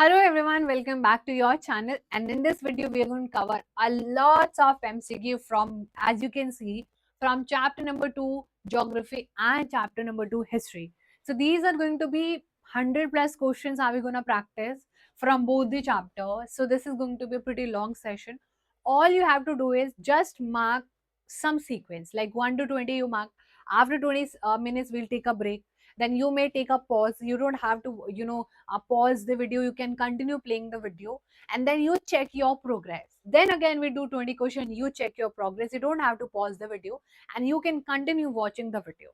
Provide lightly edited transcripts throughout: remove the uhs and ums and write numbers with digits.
Hello everyone, welcome back to your channel, and in this video we are going to cover a lots of MCQ from, as you can see, from chapter number 2 geography and chapter number 2 history. So these are going to be 100 plus questions are we going to practice from both the chapters. So this is going to be a pretty long session. All you have to do is just mark some sequence like 1 to 20 you mark. After 20 minutes we'll take a break, then you may take a pause. You don't have to pause the video, you can continue playing the video, and then you check your progress. Then again we do 20 question, you check your progress. You don't have to pause the video and you can continue watching the video.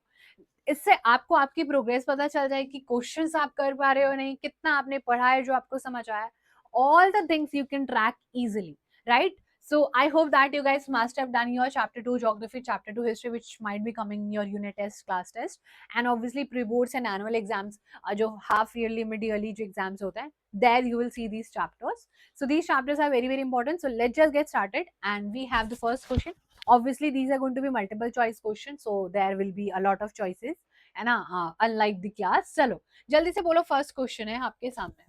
इससे आपको आपकी progress पता चल जाए कि questions आप कर पा रहे हो नहीं, कितना आपने पढ़ा है, जो आपको समझ आया. All the things you can track easily, right? So I hope that you guys must have done your chapter 2 geography, chapter 2 history, which might be coming in your unit test, class test, and obviously pre-boards and annual exams, जो half yearly, mid yearly जो exams होता है, there you will see these chapters. So these chapters are very very important. So let's just get started, and we have the first question. Obviously these are going to be multiple choice questions, so there will be a lot of choices, है ना, unlike the class. चलो जल्दी से बोलो, first question है आपके सामने.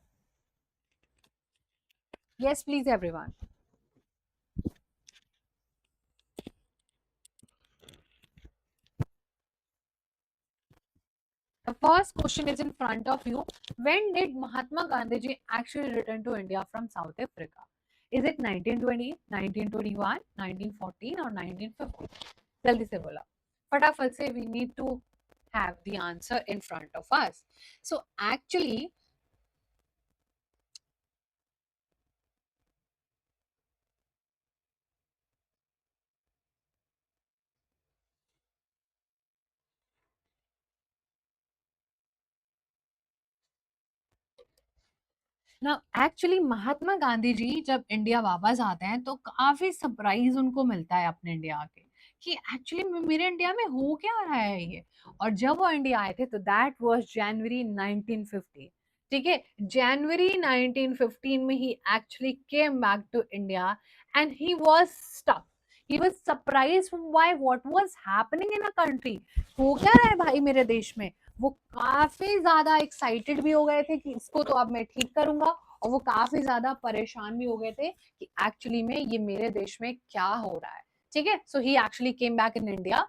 Yes please everyone. The first question is in front of you. When did Mahatma Gandhi actually return to India from South Africa? Is it 1920, 1921, 1914 or 1950? जल्दी से बोला, फटाफट से. We need to have the answer in front of us. So actually ना, actually महात्मा गांधी जी जब India वापस आते हैं तो काफी सरप्राइज उनको मिलता है अपने इंडिया आके कि एक्चुअली मेरे इंडिया में हो क्या रहा है ये. और जब वो इंडिया आए थे तो दैट वाज जनवरी 1950. ठीक है, जनवरी 1915 में ही actually came back to India and he was stuck. He was surprised from why what was happening in a country. हो क्या रहा है भाई मेरे देश में. वो काफी ज्यादा एक्साइटेड भी हो गए थे कि इसको तो अब मैं ठीक करूंगा, और वो काफी ज्यादा परेशान भी हो गए थे कि एक्चुअली में ये मेरे देश में क्या हो रहा है. ठीक है, so he actually came back in India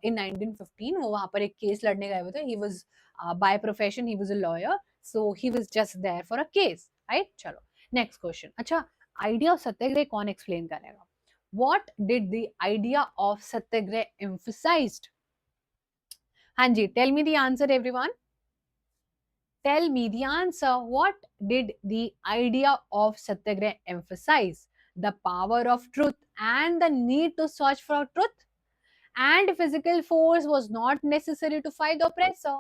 in 1915. वो वहां पर एक केस लड़ने गए हुए थे. He was by profession he was a lawyer, so he was just there for a case, right. चलो नेक्स्ट क्वेश्चन. अच्छा, आइडिया ऑफ सत्याग्रह कौन एक्सप्लेन करेगा? What did the idea of satyagraha emphasized? हाँ जी, tell me the answer everyone. Tell me the answer. What did the idea of Satyagraha emphasize? The power of truth and the need to search for truth. And physical force was not necessary to fight the oppressor.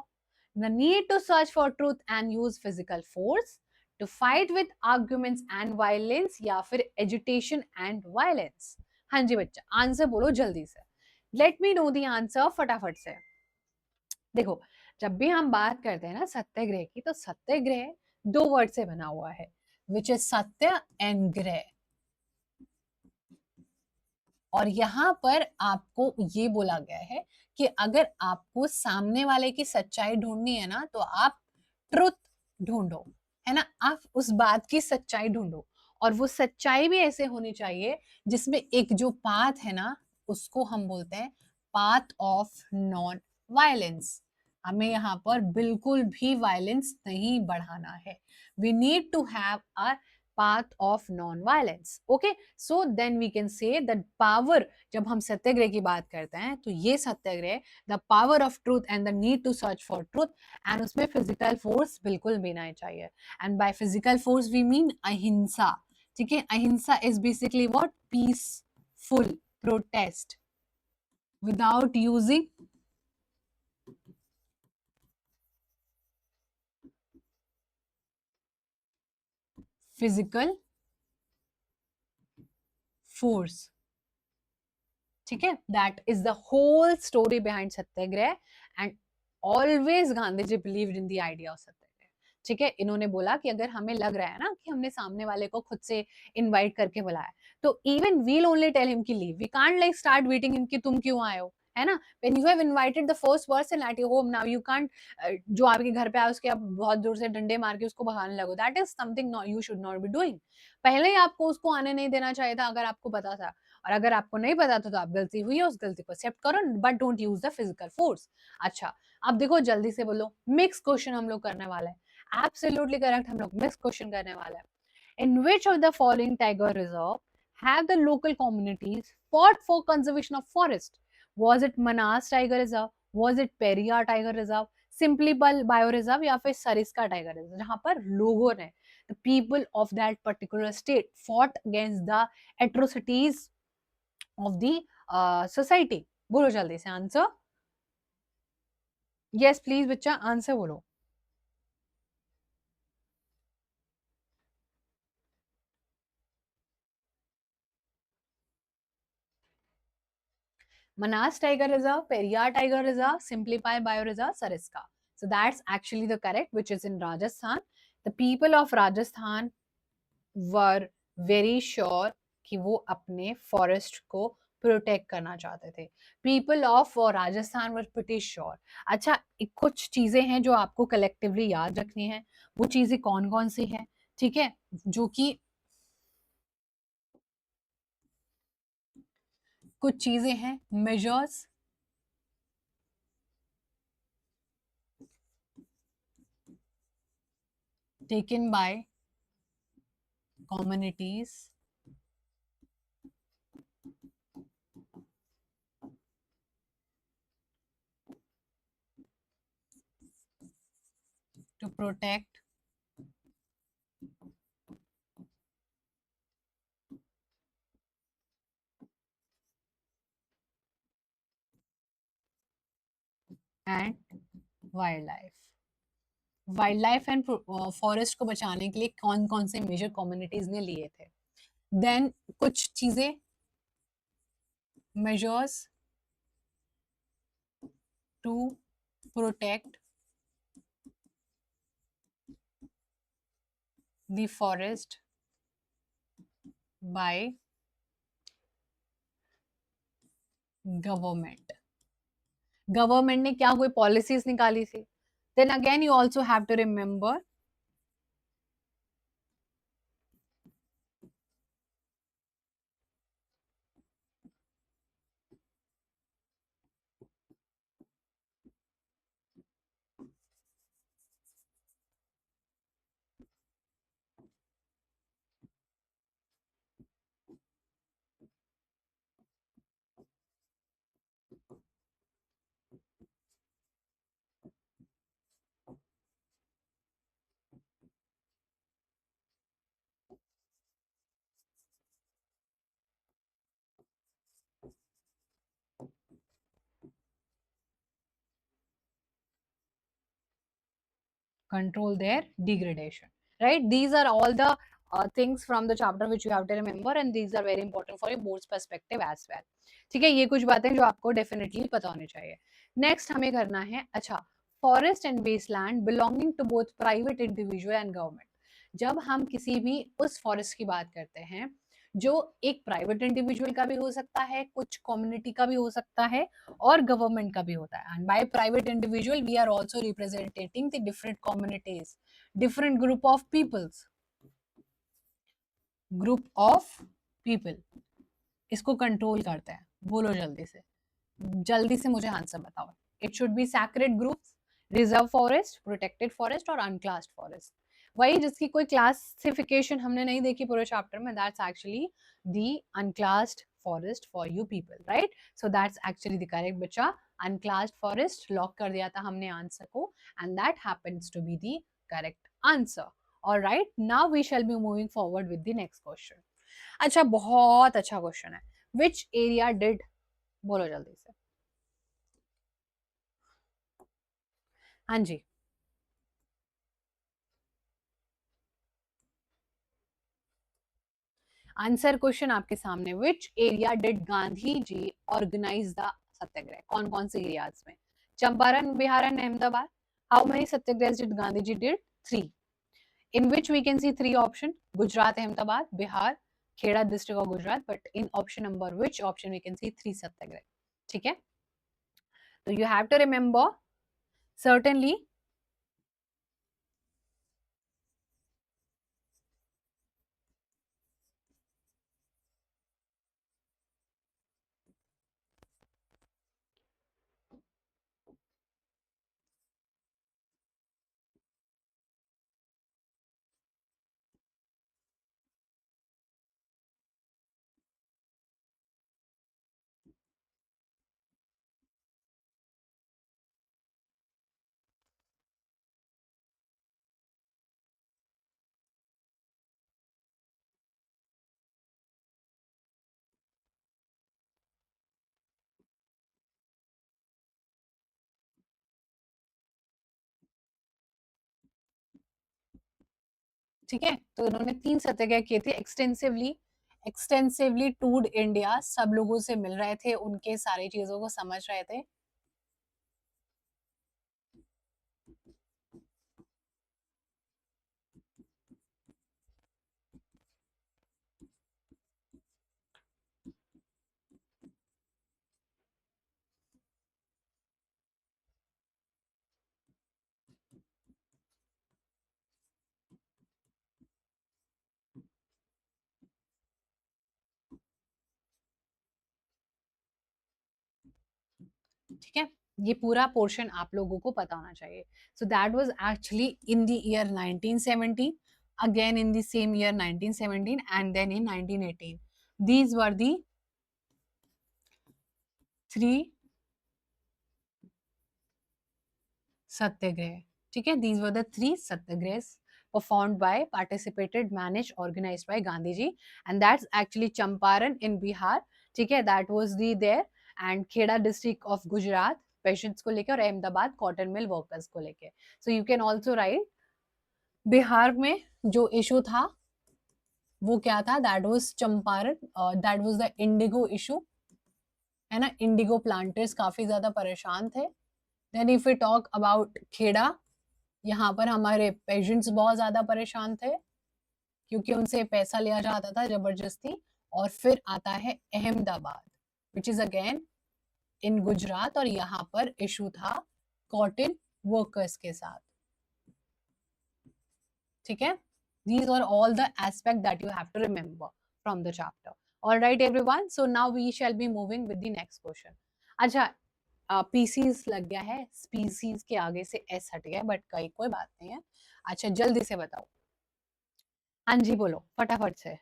The need to search for truth and use physical force to fight with arguments and violence या फिर agitation and violence. हाँ जी बच्चा, answer बोलो जल्दी से. Let me know the answer फटाफट से. देखो, जब भी हम बात करते हैं ना सत्याग्रह की, तो सत्याग्रह दो वर्ड से बना हुआ है, विच इज सत्य एंड ग्रह. और यहाँ पर आपको ये बोला गया है कि अगर आपको सामने वाले की सच्चाई ढूंढनी है ना, तो आप ट्रुथ ढूंढो, है ना. आप उस बात की सच्चाई ढूंढो, और वो सच्चाई भी ऐसे होनी चाहिए जिसमें एक जो पाथ है ना, उसको हम बोलते हैं पाथ ऑफ नॉन वायलेंस. हमें यहाँ पर बिल्कुल भी वायलेंस नहीं बढ़ाना है. We need to have a path of non-violence. Okay, so then we can say that power, जब हम सत्याग्रह की बात करते हैं तो ये सत्याग्रह the power of truth and the need to search for truth, and उसमें physical force बिल्कुल भी नहीं चाहिए. And by physical force we mean अहिंसा. ठीक है, अहिंसा is basically what? Peaceful protest without using physical force. ठीक है, that is the whole story behind satyagraha. And always Gandhi ji believed in the idea of satyagraha. ठीक है, इन्होंने बोला कि अगर हमें लग रहा है ना कि हमने सामने वाले को खुद से इनवाइट करके बुलाया, तो even we'll only tell him कि leave. We can't like start waiting him कि तुम क्यों आए हो, है ना? When you have invited the first person at your home, now you can't जो आपके घर पे आए उसके आप बहुत दूर से डंडे मार के उसको भगाने लगो, that is something you should not be doing. पहले ही आपको उसको आने नहीं देना चाहिए था अगर आपको पता था, और अगर आपको नहीं पता था तो आप गलती हुई है उस गलती को एक्सेप्ट करो, but don't use the physical force. अच्छा, अब देखो जल्दी से बोलो, मिक्स क्वेश्चन हम लोग करने वाले हैं, एब्सोल्युटली करेक्ट, हम लोग मिक्स क्वेश्चन करने वाले हैं। In which of the following tiger reserve have the local communities fought for conservation of forest? Was it Manas Tiger Reserve? Was it Periyar Tiger Reserve? Simply Bioreserve या फिर Sariska tiger reserve, जहां पर लोगों ने, the people of that particular state fought against the atrocities of the society? बोलो जल्दी से answer. Yes please बच्चा आंसर बोलो। Manas Tiger Reserve, Periyar Tiger Reserve, Simplify Bioreserve, Sariska. So that's actually the correct, which is in Rajasthan. The people of Rajasthan were very sure कि वो अपने forest को protect करना चाहते थे। People of Rajasthan were pretty sure. अच्छा, कुछ चीजें हैं जो आपको कलेक्टिवली याद रखनी है, वो चीजें कौन कौन सी हैं, ठीक है, जो कि कुछ चीजें हैं, measures taken by communities to protect and wildlife। Wild life and forest को बचाने के लिए कौन कौन से मेजर कम्युनिटीज ने लिए थे, देन कुछ चीजें, measures to protect the forest by government. Government ने क्या कोई पॉलिसीज निकाली थी? Then again you also have to remember control their degradation, right? These are all the things from the chapter which you have to remember, and these are very important for your board's perspective as well। ठीक है, ये कुछ बातें जो आपको definitely पता होनी चाहिए। नेक्स्ट हमें करना है, अच्छा, forest and wasteland belonging to both private individual and government. जब हम किसी भी उस फॉरेस्ट की बात करते हैं जो एक प्राइवेट इंडिविजुअल का भी हो सकता है, कुछ कम्युनिटी का भी हो सकता है, और गवर्नमेंट का भी होता है, and by private individual we are also representing the different communities, different group of peoples, group of people इसको कंट्रोल करते हैं। बोलो जल्दी से, जल्दी से मुझे आंसर बताओ। It should be sacred groups, reserve forest, protected forest और अनक्लास्ड फॉरेस्ट। वही जिसकी कोई क्लासिफिकेशन हमने नहीं देखी पूरे चैप्टर में, that's actually the अनक्लास्ड forest for you people, right? So that's actually the correct बच्चा, अनक्लास्ड फॉरेस्ट लॉक कर दिया था हमने आंसर को, and that happens to be the correct answer. Alright, now we shall be moving forward with the next question. अच्छा, बहुत अच्छा question है, विच एरिया डिड, बोलो जल्दी से, हाँ जी, आंसर क्वेश्चन आपके सामने, which area did Gandhi ji organize the satyagraha? कौन कौन से एरियाज में? Champaran, Bihar and Ahmedabad. How many satyagraha did Gandhi ji did? 3। In which we can see 3 option, Gujarat, Ahmedabad, Bihar, Kheda district of Gujarat, but in option number which option we can see 3 satyagraha, ठीक है? So you have to remember, certainly. ठीक है, तो उन्होंने 3 सत्याग्रह किए थे, एक्सटेंसिवली टूर्ड इंडिया, सब लोगों से मिल रहे थे, उनके सारी चीजों को समझ रहे थे। ठीक है, ये पूरा पोर्शन आप लोगों को पता होना चाहिए। So that was actually in the year 1917, again in the same year 1917, and then in 1918। These were the 3 satyagraha. ठीक है, these were the 3 satyagraha performed by, participated, managed, organized by Gandhi ji, and that's actually Champaran in Bihar। ठीक है, that was the there, and Kheda district of Gujarat patients को लेके, और Ahmedabad cotton mill workers को लेके। So you can also write Bihar में जो issue था वो क्या था, that was Champaran, that was the indigo issue, है ना, इंडिगो प्लांटर्स काफी ज्यादा परेशान थे। Then if we talk about Kheda, यहाँ पर हमारे पेशेंट्स बहुत ज्यादा परेशान थे क्योंकि उनसे पैसा लिया जाता था जबरदस्ती। और फिर आता है Ahmedabad, which is again in Gujarat, और यहाँ पर इशू था कॉटन वर्कर्स के साथ। ठीक है, these are all the aspect that you have to remember from the chapter। all right everyone, so now we shall be moving with the next question। अच्छा, PCs लग गया है, स्पीसीज के आगे से एस हट गया, बट कोई बात नहीं है। अच्छा, जल्दी से बताओ। हाँ जी, बोलो फटाफट से।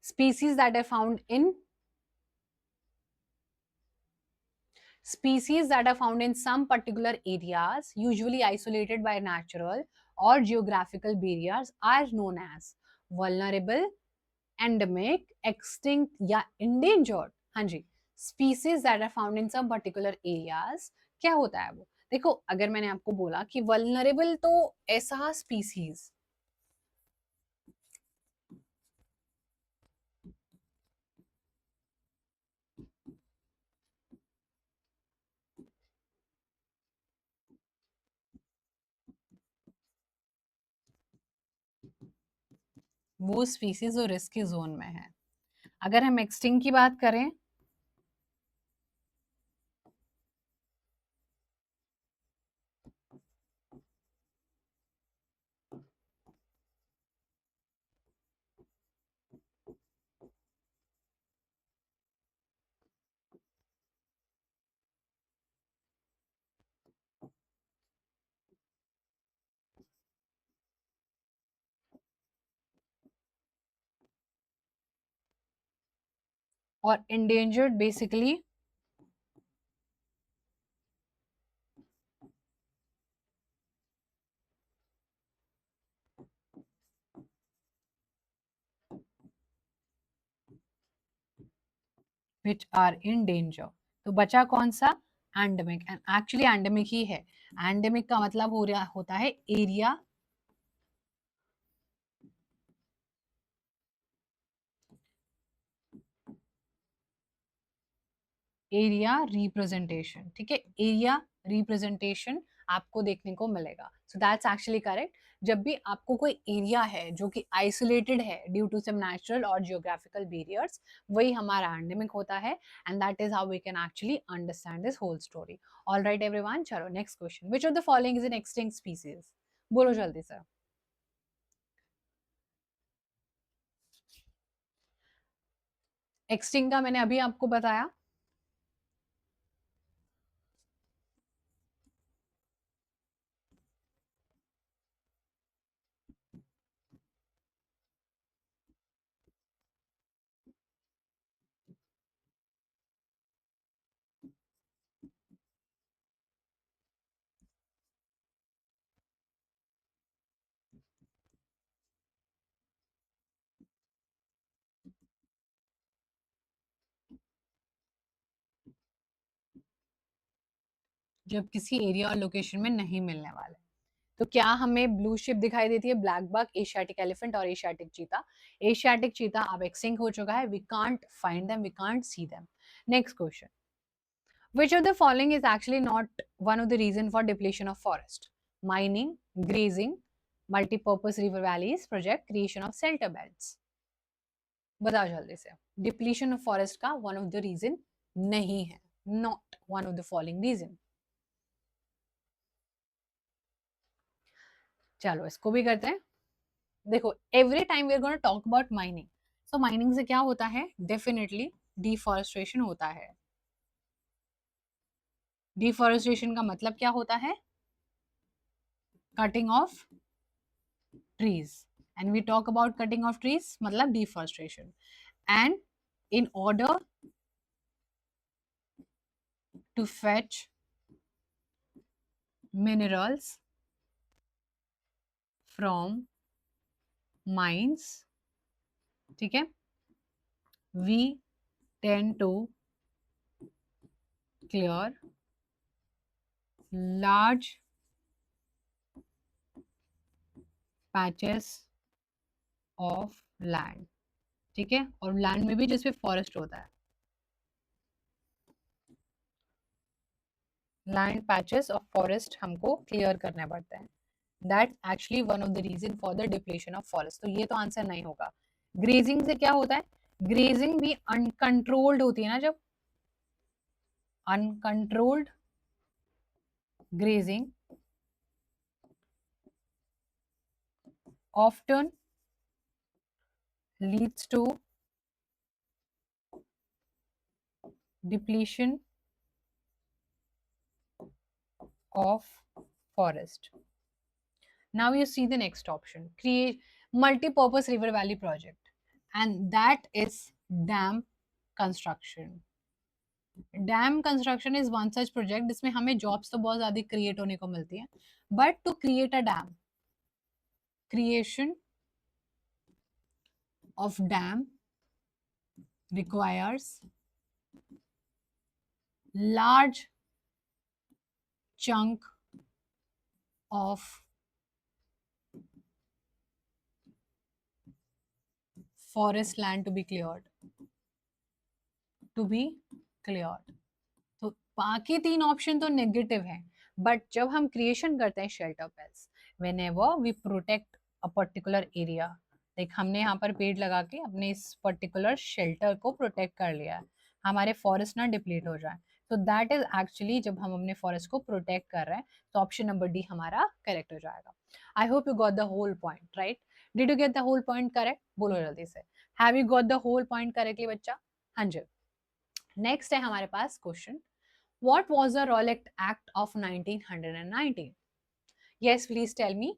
Species that are found in, species that are found in some particular areas, usually isolated by natural or geographical barriers, are known as vulnerable, endemic, extinct या endangered। हाँ जी, species that are found in some particular areas, क्या होता है वो? देखो, अगर मैंने आपको बोला कि vulnerable, तो ऐसा species, वो species जो रिस्क के जोन में है। अगर हम एक्सटिंक्ट की बात करें, और endangered basically which are in danger। तो बचा कौन सा? एंडेमिक, एंड एक्चुअली एंडेमिक ही है। एंडेमिक का मतलब हो रहा होता है एरिया, एरिया रिप्रेजेंटेशन। ठीक है, एरिया रिप्रेजेंटेशन आपको देखने को मिलेगा। सो दैट्स एक्चुअली करेक्ट। जब भी आपको कोई एरिया है जो कि आइसोलेटेड है ड्यू टू सम नेचुरल और जियोग्राफिकल बैरियर्स, वही हमारा एंडेमिक होता है, and that is how we can actually understand this whole story. All right everyone, चलो next question, which of the following is an extinct species? बोलो जल्दी sir. Extinct का मैंने अभी आपको बताया। जब किसी एरिया और लोकेशन में नहीं मिलने वाले, तो क्या हमें ब्लू शिप दिखाई देती है, ब्लैक बक, एशियाटिक एलिफेंट और एशियाटिक चीता? एशियाटिक चीता अब एक्सटिंक्ट हो चुका है, we can't find them, we can't see them. Next question, which of the following is actually not one of the reason for depletion of forest? Mining, grazing, multi-purpose river valleys project, creation of shelter belts? बताओ जल्दी से। Depletion of forest का one of the reason नहीं है, not one of the following reason. चलो इसको भी करते हैं। देखो, every time we are gonna talk about mining, so mining से क्या होता है? डेफिनेटली डिफॉरेस्टेशन होता है। डिफॉरेस्टेशन का मतलब क्या होता है? Cutting of trees, and we talk about cutting of trees matlab deforestation, and in order to fetch minerals from mines, ठीक है, we tend to clear large patches of land, ठीक है, और लैंड में भी जिसपे फॉरेस्ट होता है, लैंड पैचेस ऑफ फॉरेस्ट हमको क्लियर करने पड़ते हैं। That actually one of the reason for the depletion of forest. तो ये तो आंसर नहीं होगा। ग्रेजिंग से क्या होता है? ग्रेजिंग भी अनकंट्रोल्ड होती है ना, जब uncontrolled grazing often leads to depletion of forest. Now you see the next option, create multi-purpose river valley project, and that is dam construction. Dam construction is one such project जिसमें हमें jobs तो बहुत ज्यादा create होने को मिलती है, but to create a dam, creation of dam requires large chunk of forest land to be cleared, to be cleared. तो बाकी तीन ऑप्शन तो नेगेटिव है, बट जब हम क्रिएशन करते हैं shelter belts, whenever we protect a particular area, like हमने यहाँ पर पेड़ लगा के अपने इस पर्टिकुलर शेल्टर को प्रोटेक्ट कर लिया है, हमारे फॉरेस्ट ना डिप्लीट हो जाए, तो दैट इज एक्चुअली जब हम अपने फॉरेस्ट को प्रोटेक्ट कर रहे हैं, तो ऑप्शन नंबर डी हमारा करेक्ट हो जाएगा। I hope you got the whole point, right? Did you get the whole point correct? बोलो जल्दी से, have you got the whole point correctly बच्चा? हाँ जी। नेक्स्ट है हमारे पास question, what was the Rowlatt Act of 1919? Yes, please tell me.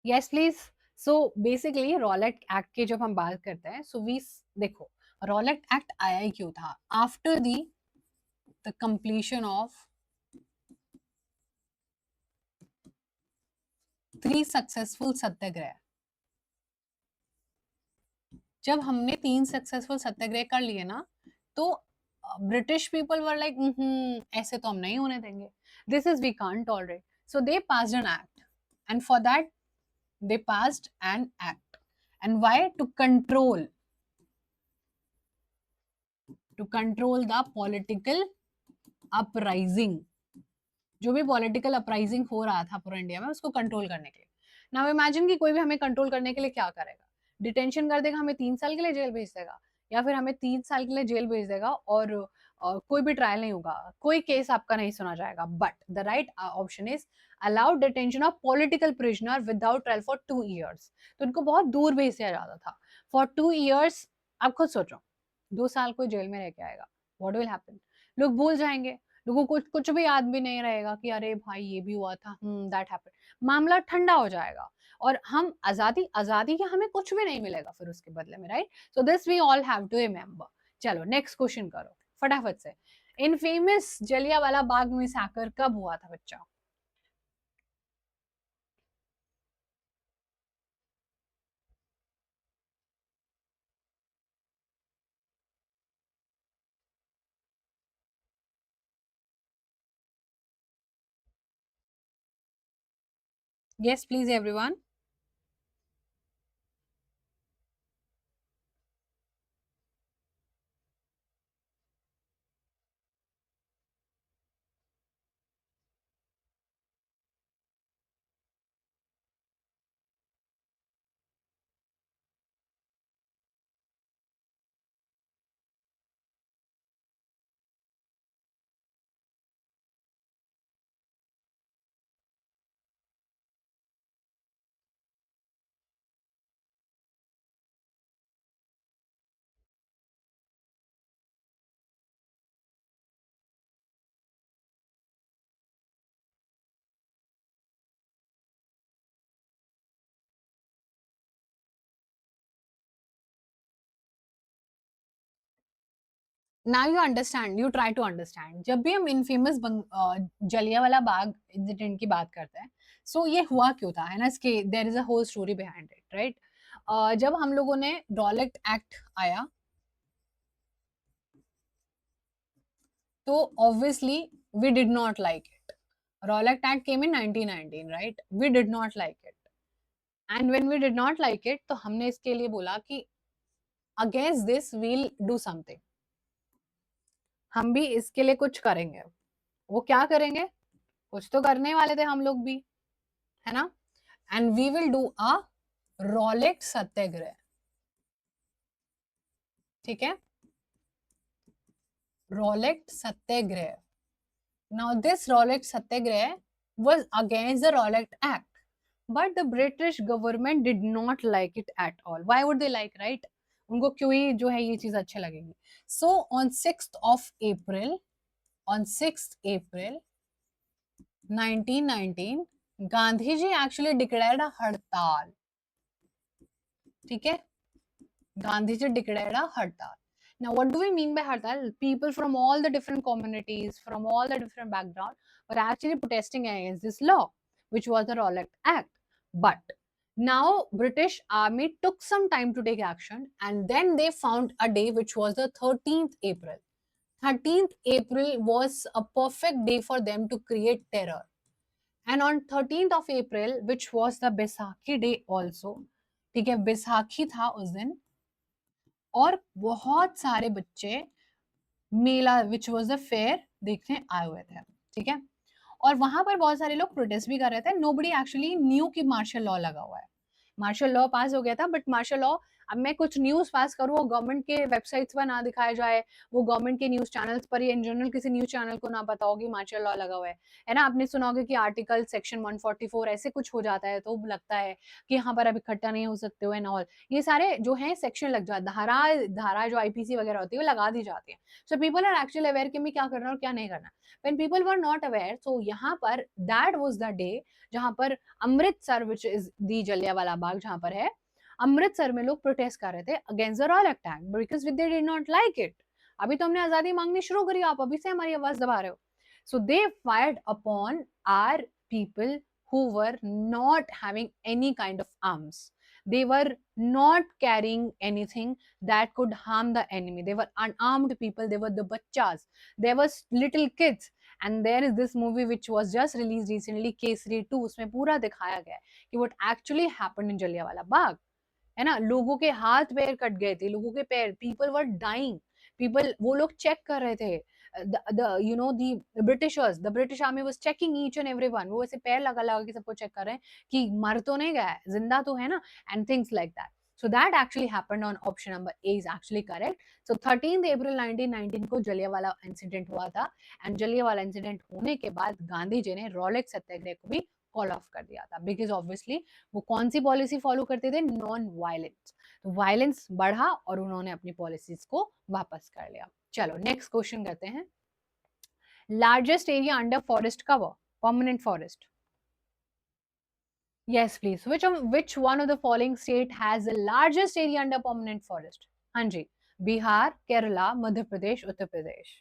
Yes please. So basically Rowlatt act की जब हम बात करते हैं, सो वी देखो, रॉलेट एक्ट आया ही क्यों था? After the completion of 3 successful satyagraha, जब हमने 3 सक्सेसफुल सत्याग्रह कर लिए ना, तो ब्रिटिश पीपल वर लाइक ऐसे तो हम नहीं होने देंगे, this is we can't tolerate, so they passed an act, and for that they passed an act. And why? To control the political uprising. जो भी पॉलिटिकल अपराइजिंग हो रहा था पूरा इंडिया में, उसको कंट्रोल करने के लिए। नाउ इमेजिन कि कोई भी हमें कंट्रोल करने के लिए क्या करेगा? डिटेंशन कर देगा, हमें 3 साल के लिए जेल भेज देगा, या फिर हमें 3 साल के लिए जेल भेज देगा, और कोई भी ट्रायल नहीं होगा, कोई केस आपका नहीं सुना जाएगा। But the right option is allowed detention of political prisoner without trial for 2 years। तो उनको बहुत दूर भेज दिया जाता था फॉर 2 years। आप खुद सोचो, 2 साल कोई जेल में रह के आएगा, व्हाट विल हैपन? लोग भूल जाएंगे, लोगों को कुछ भी याद भी नहीं रहेगा कि अरे भाई ये भी हुआ था, दैट हैपेंड। मामला ठंडा हो जाएगा, और हम आजादी आजादी के हमें कुछ भी नहीं मिलेगा फिर उसके बदले में, right? So this we all have to remember. चलो नेक्स्ट क्वेश्चन करो फटाफट से। इन फेमस जलियांवाला बाग मैसाकर कब हुआ था बच्चा? Yes please everyone. Now you understand, you try to understand. जब भी हम इनफेमस जलियांवाला बाग इंसिडेंट की बात करते हैं, सो ये हुआ क्यों था, है ना? इसके there is a whole story behind it, right? जब हम लोगों ने रॉलेट एक्ट आया, तो obviously we did not like it. Rowlatt act came in 1919, right? We did not like it, and when we did not like it, तो हमने इसके लिए बोला कि against this we'll do something, हम भी इसके लिए कुछ करेंगे। वो क्या करेंगे? कुछ तो करने वाले थे हम लोग भी, है ना? And we will do a Rowlatt satyagraha, ठीक है? Rowlatt satyagraha. Now this Rowlatt Satyagraha was against the Rowlatt Act, but the British government did not like it at all. Why would they like, right? उनको क्यों ही जो है ये चीज अच्छे लगेगी? So on 6th of April, on 6th April 1919, Gandhi ji actually declared a हड़ताल, ठीक है? Gandhiji declared a hartal. Now, what do we mean by hartal? People from all the different communities, from all the different backgrounds, were actually protesting against this law, which was the Rowlatt Act. But now, British Army took some time to take action, and then they found a day which was the 13th April. 13th April was a perfect day for them to create terror. And on 13th of April, which was the Baisakhi day also, ठीक है, बैसाखी था उस दिन, और बहुत सारे बच्चे मेला which was a fair देखने आए हुए थे, ठीक है? और वहां पर बहुत सारे लोग प्रोटेस्ट भी कर रहे थे। नोबडी एक्चुअली न्यू कि मार्शल लॉ लगा हुआ है। मार्शल लॉ पास हो गया था, बट मार्शल लॉ अब मैं कुछ न्यूज़ पास करूँ, वो गवर्नमेंट के वेबसाइट्स पर ना दिखाया जाए, वो गवर्नमेंट के न्यूज़ चैनल्स पर या इन जनरल किसी न्यूज़ चैनल को ना पता हो कि मार्शल लॉ लगा हुआ है ना? आपने सुना होगा कि आर्टिकल सेक्शन 144 ऐसे कुछ हो जाता है, तो लगता है कि यहाँ पर अब इकट्ठा नहीं हो सकते हो एंड ऑल। ये सारे जो हैं सेक्शन लग जाते, धारा धारा जो आईपीसी वगैरह होती है, वो लगा दी जाती है। So people are actually aware कि हमें क्या करना है और क्या नहीं करना। When people were not aware, so यहाँ पर दैट वाज द डे जहाँ पर Amritsar which is the Jallianwala Bagh जहाँ पर है, अमृतसर में लोग प्रोटेस्ट कर रहे थे against the royal attack because they did not like it. अभी तो हमने आजादी मांगनी शुरू करी, आप अभी से हमारी आवाज दबा रहे हो। So they fired upon our people who were not having any kind of arms. They were not carrying anything that could harm the enemy. They were unarmed people. They were the bachchas. There was little kids. And there is this movie which was just released recently, Kesari 2. उसमें पूरा दिखाया गया है कि what actually happened in Jallianwala Bagh. है ना, लोगों के हाथ पैर कट गए थे, लोगों के पैर, पीपल वर डाइंग, पीपल, वो लोग चेक कर रहे थे, you know the Britishers, the British army was checking each and everyone, वो ऐसे पैर लगा लगा के सबको चेक कर रहे हैं कि मर तो नहीं गया है, जिंदा तो है ना, and things like that. So that actually happened on option number A is actually correct. So 13th April 1919 को जलियांवाला इंसिडेंट हुआ था एंड जलियांवाला इंसिडेंट होने के बाद गांधी जी ने रॉलेट सत्याग्रह को भी कॉल ऑफ कर दिया था बिकॉज ऑब्वियसली वो कौन सी पॉलिसी फॉलो करते थे, नॉन वायलेंस। तो वायलेंस बढ़ा और उन्होंने अपनी पॉलिसीज को वापस कर लिया। चलो नेक्स्ट क्वेश्चन करते हैं। Largest area under forest cover, permanent forest. Yes, please. Which one of the following state has the largest area under permanent forest? हाँ जी, Bihar, Kerala, Madhya Pradesh, Uttar Pradesh.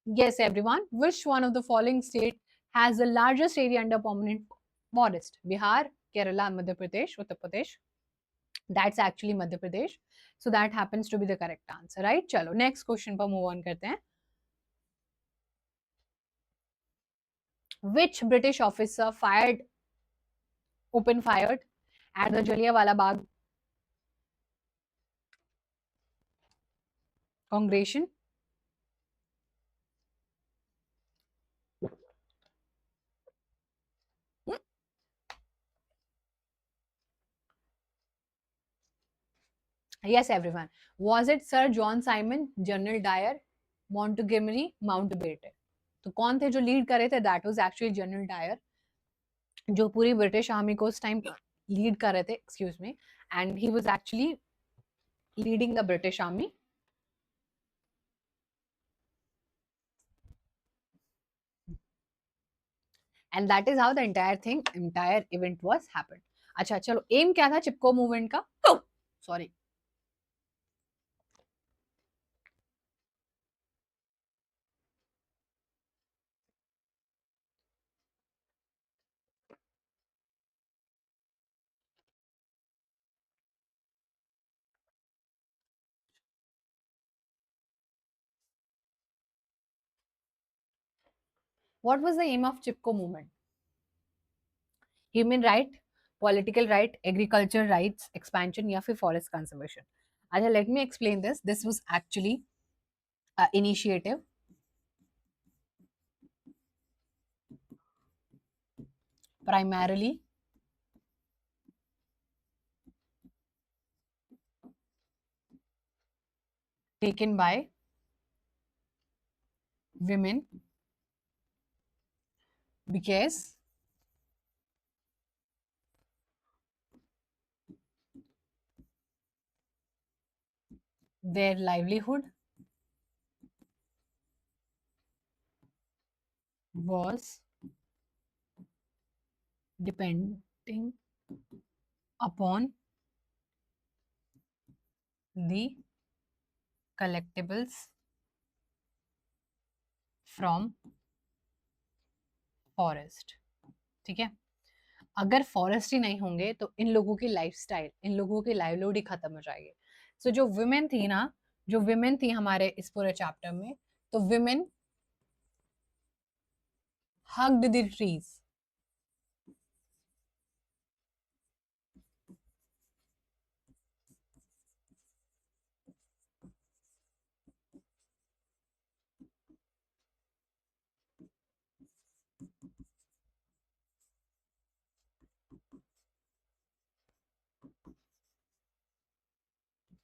Yes, everyone. Which one of the following state has the largest area under permanent forest? Bihar, Kerala, Madhya Pradesh, Uttar Pradesh. That's actually Madhya Pradesh. So that happens to be the correct answer, right? चलो next question पर move on करते हैं. Which British officer open fired at the Jallianwala Bagh congregation? Yes, everyone. Was it Sir John Simon, General Dyer, Montgomery, Mountbatten? तो कौन थे जो lead करे थे? That was actually General Dyer, जो पूरी ब्रिटिश आर्मी को उस टाइम लीड कर रहे थे, excuse me, and he was actually leading the British army. And that is how the entire event was happened. अच्छा चलो, एम क्या था चिपको मूवमेंट का? Sorry, what was the aim of Chipko movement? Human right, political right, agriculture rights expansion या फिर forest conservation? अच्छा, let me explain this. This was actually initiative primarily taken by women because their livelihood was depending upon the collectibles from forest। ठीक है, अगर forest ही नहीं होंगे तो इन लोगों की लाइफस्टाइल, इन लोगों की लाइवलीहुड ही खत्म हो जाएगी। सो जो वुमेन थी ना, जो वुमेन थी हमारे इस पूरे चैप्टर में, तो वुमेन हग्ड द ट्रीज।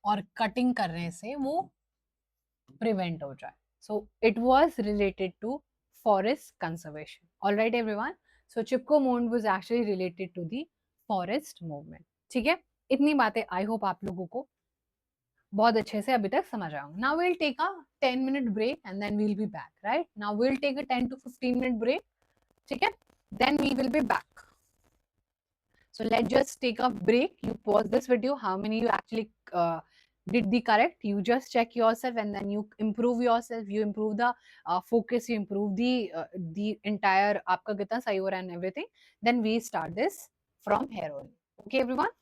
और कटिंग करने से वो प्रिवेंट हो जाए. So it was related to forest conservation. All right, everyone. So Chipko Mond was actually related to the forest movement. ठीक है, इतनी बातें आई होप आप लोगों को बहुत अच्छे से अभी तक समझ आया. Now we'll take a 10-minute break and then we'll be back. Right now we'll take a 10 to 15-minute break. ठीक है, then we will be back. So let's just take a break. You pause this video. How many you actually did the correct? You just check yourself and then you improve yourself. You improve the focus. You improve the entire आपका कितना सही हो रहा है and everything. Then we start this from here only. Okay, everyone.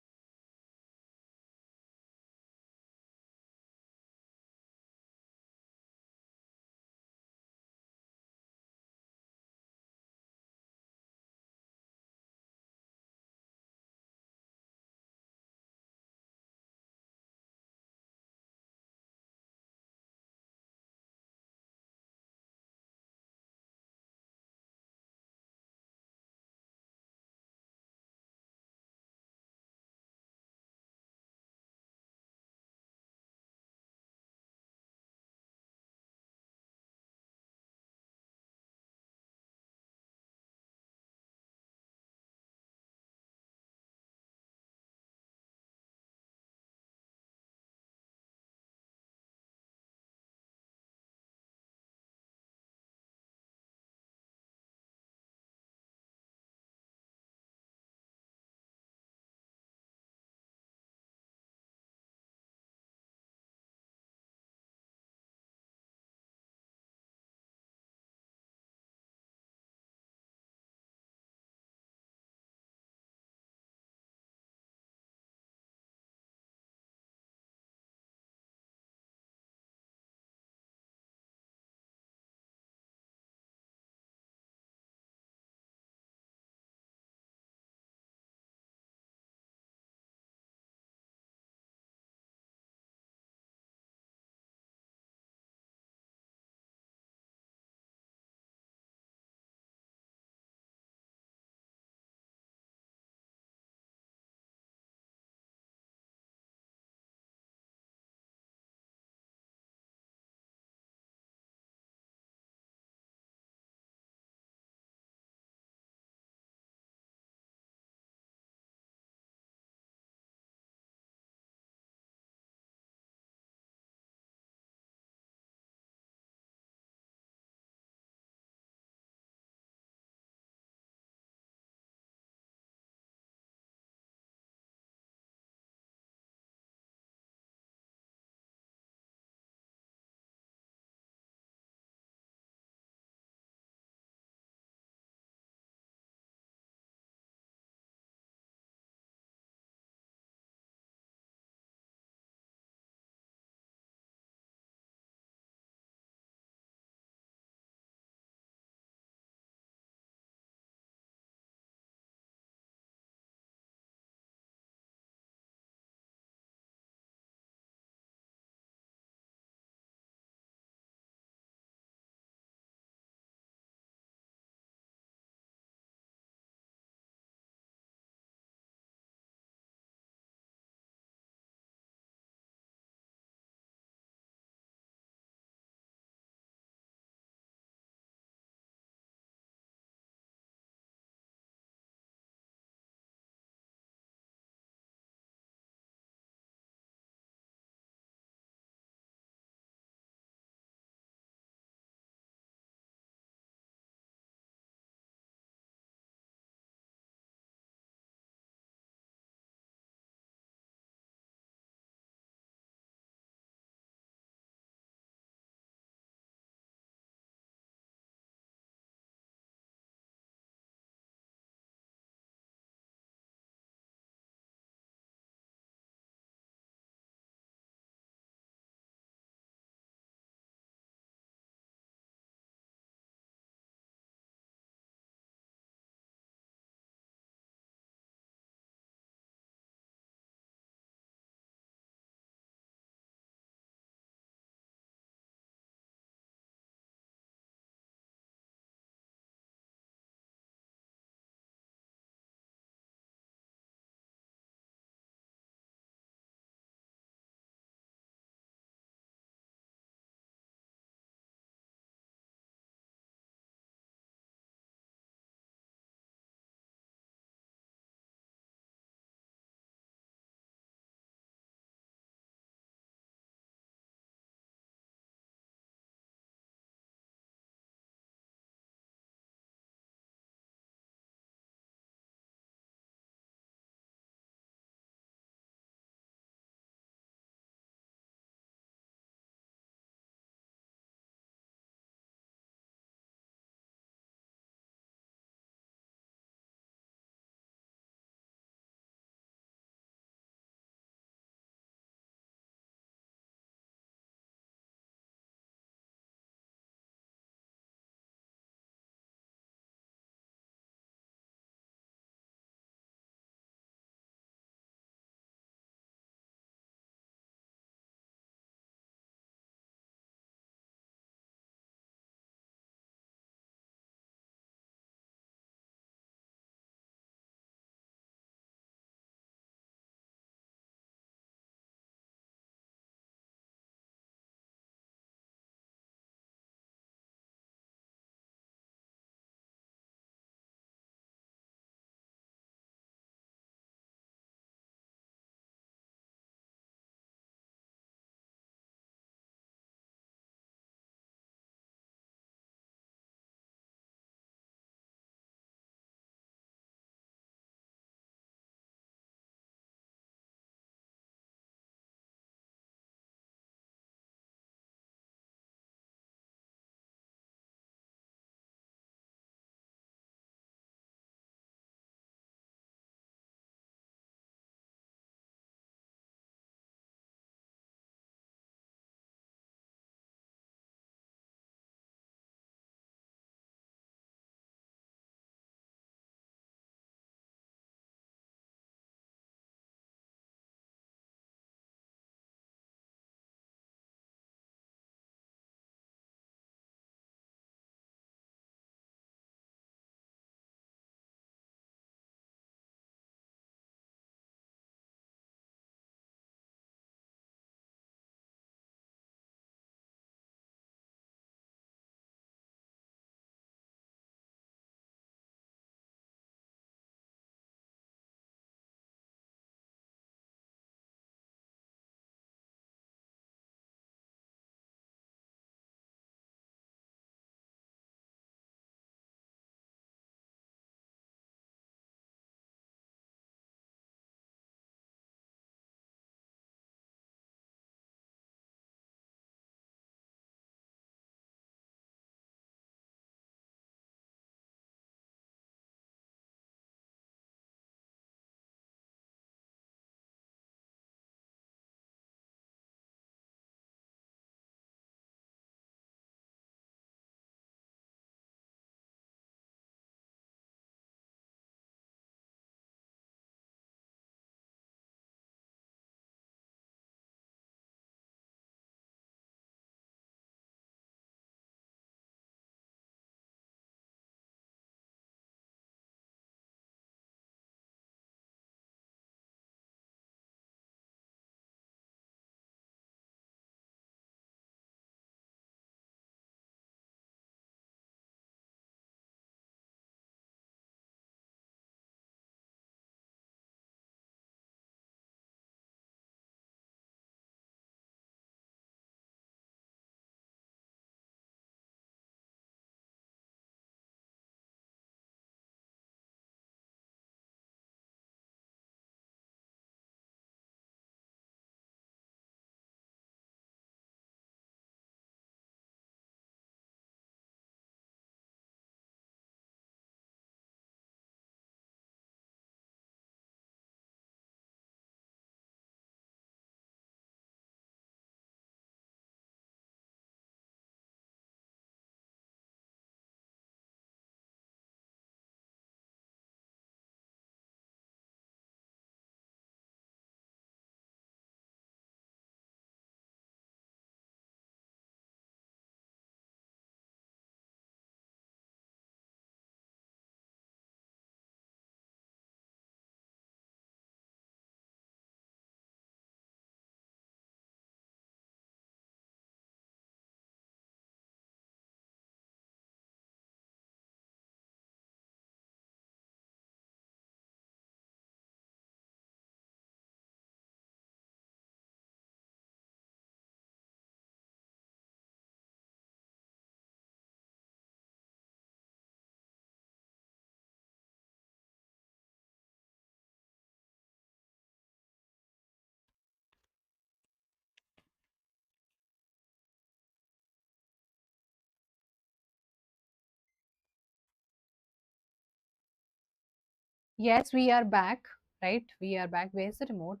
Yes, we are back, right? We are back. Where's the remote?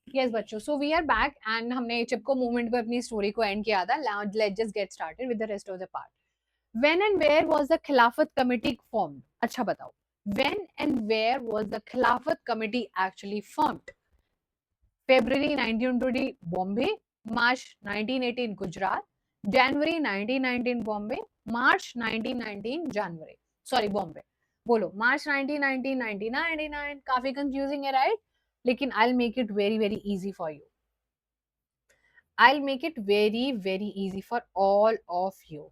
Yes, बच्चों. So we are back and हमने चिपको movement पे अपनी स्टोरी को एंड किया था. Now let's just get started with the rest of the part. When and where was the Khilafat committee formed? अच्छा बताओ. When and where was the Khilafat committee actually formed? February 1920 Bombay, March 1918 Gujarat, January 1919 Bombay, March 1919 January. Sorry, Bombay. बोलो March 1919 1999 काफी confusing है right? लेकिन I'll make it very very easy for you. I'll make it very very easy for all of you.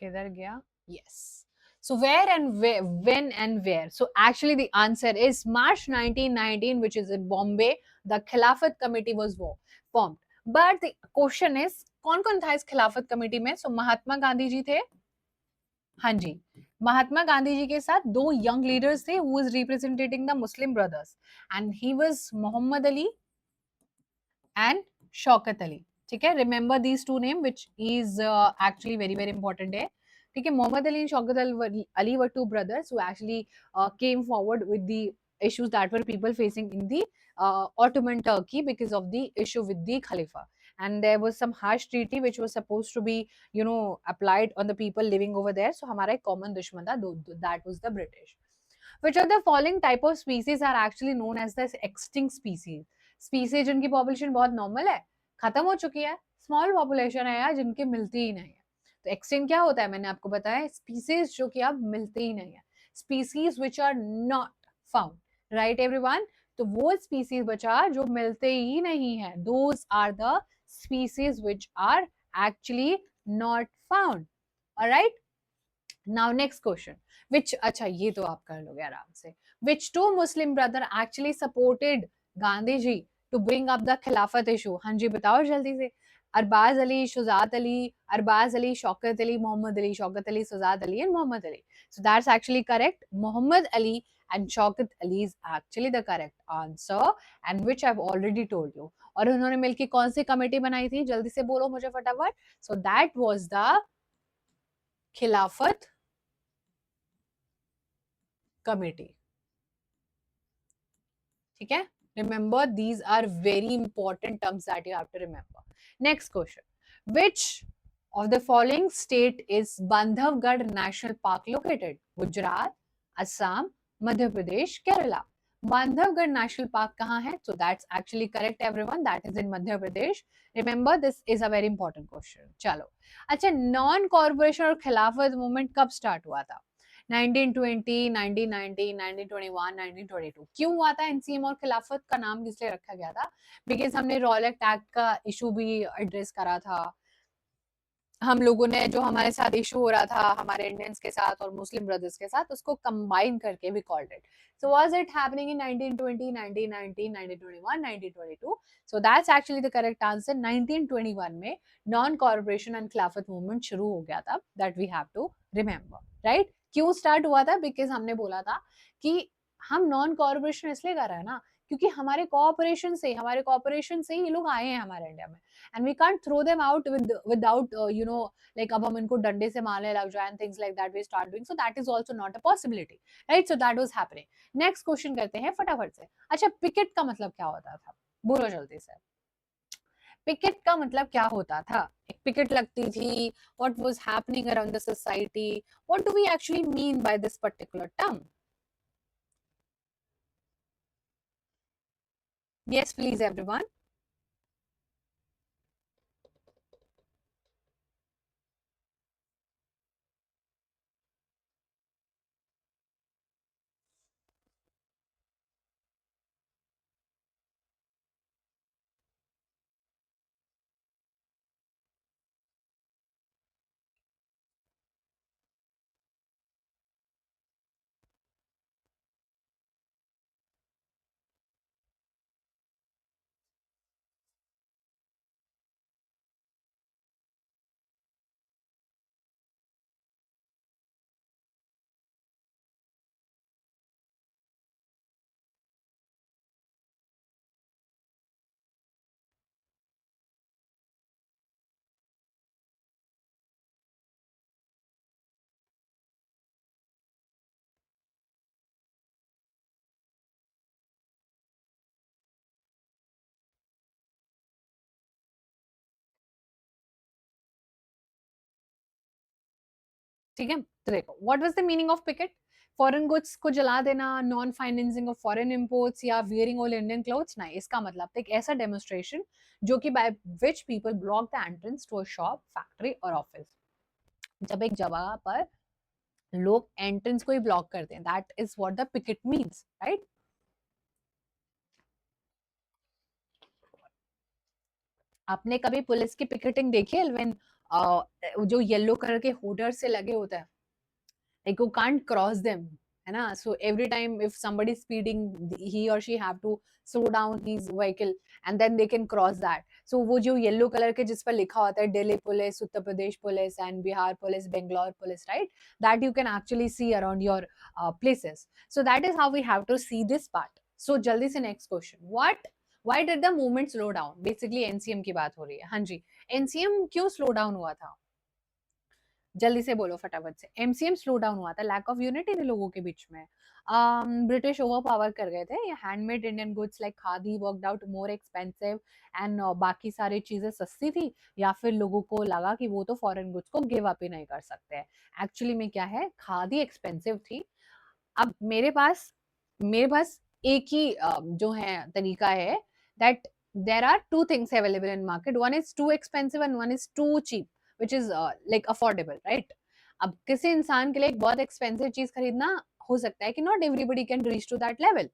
किधर गया? Yes. So where and where, when and where? So actually the answer is March 1919, which is in Bombay. The Khilafat committee was formed. But the question is, कौन-कौन था इस खिलाफत committee में? So महात्मा गांधी जी थे. हाँ जी. महात्मा गांधी जी के साथ दो young leaders थे who was representing the Muslim brothers, and he was Muhammad Ali and Shaukat Ali. ठीक है, remember these two name which is actually very very important है. ठीक है, Mohammad Ali and Shaukat Ali were two brothers who actually came forward with the issues that were people facing in the Ottoman Turkey because of the issue with the Khalifa. And there was some harsh treaty which was supposed to be, you know, applied on the people living over there. So हमारा एक common दुश्मन था, that was the British. Which of the following type of species are actually known as the extinct species? Species जिनकी population बहुत normal है, खत्म हो चुकी है, स्मॉल पॉपुलेशन है यार जिनकी मिलती ही नहीं है. तो एक्सटिंक्ट क्या होता है? मैंने आपको बताया, स्पीसीज जो कि अब मिलती ही नहीं है, species which are not found. Right everyone? तो वो स्पीसीज बचा जो मिलते ही नहीं है, those are the species which are actually not found. All right. Now next question. Which, अच्छा ये तो आप कर लोगे आराम से. Which two Muslim brother actually supported Gandhi ji to bring up the Khilafat issue? हाँ जी बताओ जल्दी से. Arbaz Ali, Shujaat Ali, Arbaz Ali, Shaukat Ali, Mohammad Ali, Shaukat Ali, Shujaat Ali and Mohammad Ali. So that's actually correct. Mohammad Ali and Shaukat Ali is actually the correct answer, and which I have already told you. और उन्होंने मिलकर कौन सी कमेटी बनाई थी? जल्दी से बोलो मुझे फटाफट. सो दैट वाज द खिलाफत कमेटी. ठीक है, remember these are very important terms that you have to remember. Next question. Which of the following state is Bandhavgarh National Park located? Gujarat, Assam, Madhya Pradesh, Kerala. Bandhavgarh National Park कहाँ है? So that's actually correct everyone, that is in Madhya Pradesh. Remember this is a very important question. चलो, अच्छा non corporation और खिलाफत movement कब start हुआ था? 1920, 1919, 1921, 1922. क्यों हुआ था? एनसीएम और खिलाफत का नाम इसलिए रखा गया था बिकॉज हमने रॉयल एक्ट का इशू भी एड्रेस करा था. हम लोगों ने जो हमारे साथ इशू हो रहा था हमारे इंडियंस के साथ और मुस्लिम ब्रदर्स के साथ, उसको कंबाइन करके we called it. So was it happening in 1920, 1919, 1921, 1922? So that's actually the correct answer. 1921 में non corporation and Khilafat movement शुरू हो गया था. That we have to remember. Right? क्यों स्टार्ट हुआ था? बिकॉज हमने बोला था कि हम नॉन कॉर्पोरेशन इसलिए कर रहे हैं ना क्योंकि हमारे कॉर्पोरेशन से ही ये लोग आए हैं हमारे इंडिया में, and we can't throw them out without you know, like अब हम इनको डंडे से मारने लग जाए and things like that we start doing, so that is also not a possibility, right? So that was happening. next question करते हैं फटाफट से. अच्छा, पिकेट का मतलब क्या होता था? बोलो जल्दी से. पिकेट का मतलब क्या होता था? एक पिकेट लगती थी. what was happening around the society? what do we actually mean by this particular term? Yes please everyone. ठीक है, तो देखो what was the meaning of picket? Foreign goods को जला देना, non financing of foreign imports या wearing all Indian clothes? नहीं, इसका मतलब था एक ऐसा डेमोन्स्ट्रेशन जो कि by which people block the entrance to a shop, factory और ऑफिस। जब एक जगह पर लोग एंट्रेंस को ही ब्लॉक करते हैं, that is what the picket means, right? आपने कभी पुलिस की पिकेटिंग देखी है व्हेन जो येलो कलर के होर्डर से लगे होते हैं, like you can't cross them, है ना? So every time if somebody is speeding, he or she have to slow down his vehicle and then they can cross that. So वो जो yellow colour के जिस पर लिखा होता है Delhi police, Uttar Pradesh police and Bihar police, Bangalore police, right? That you can actually see around your places. So that is how we have to see this part. So जल्दी से next question. Why did the movement slow down? Basically NCM की बात हो रही है। हाँ जी, NCM क्यों slow down हुआ था? जल्दी से बोलो फटाफट से। एमसीएम स्लो डाउन हुआ था, लैक ऑफ यूनिटी थी लोगों के बीच में। ब्रिटिश ओवर पावर कर गए थे। ये handmade Indian goods like khadi worked out more expensive and बाकी सारी चीजें सस्ती थी, या फिर लोगों को लगा कि वो तो फॉरेन गुड्स को गिव अप ही नहीं कर सकते। एक्चुअली में क्या है, खादी एक्सपेंसिव थी। अब मेरे पास एक ही जो है तरीका है, that there are two things available in market, one is too expensive and one is too cheap, which is like affordable, right? अब किसी इंसान के लिए एक बहुत एक्सपेंसिव चीज खरीदना हो सकता है कि not everybody can reach to that level.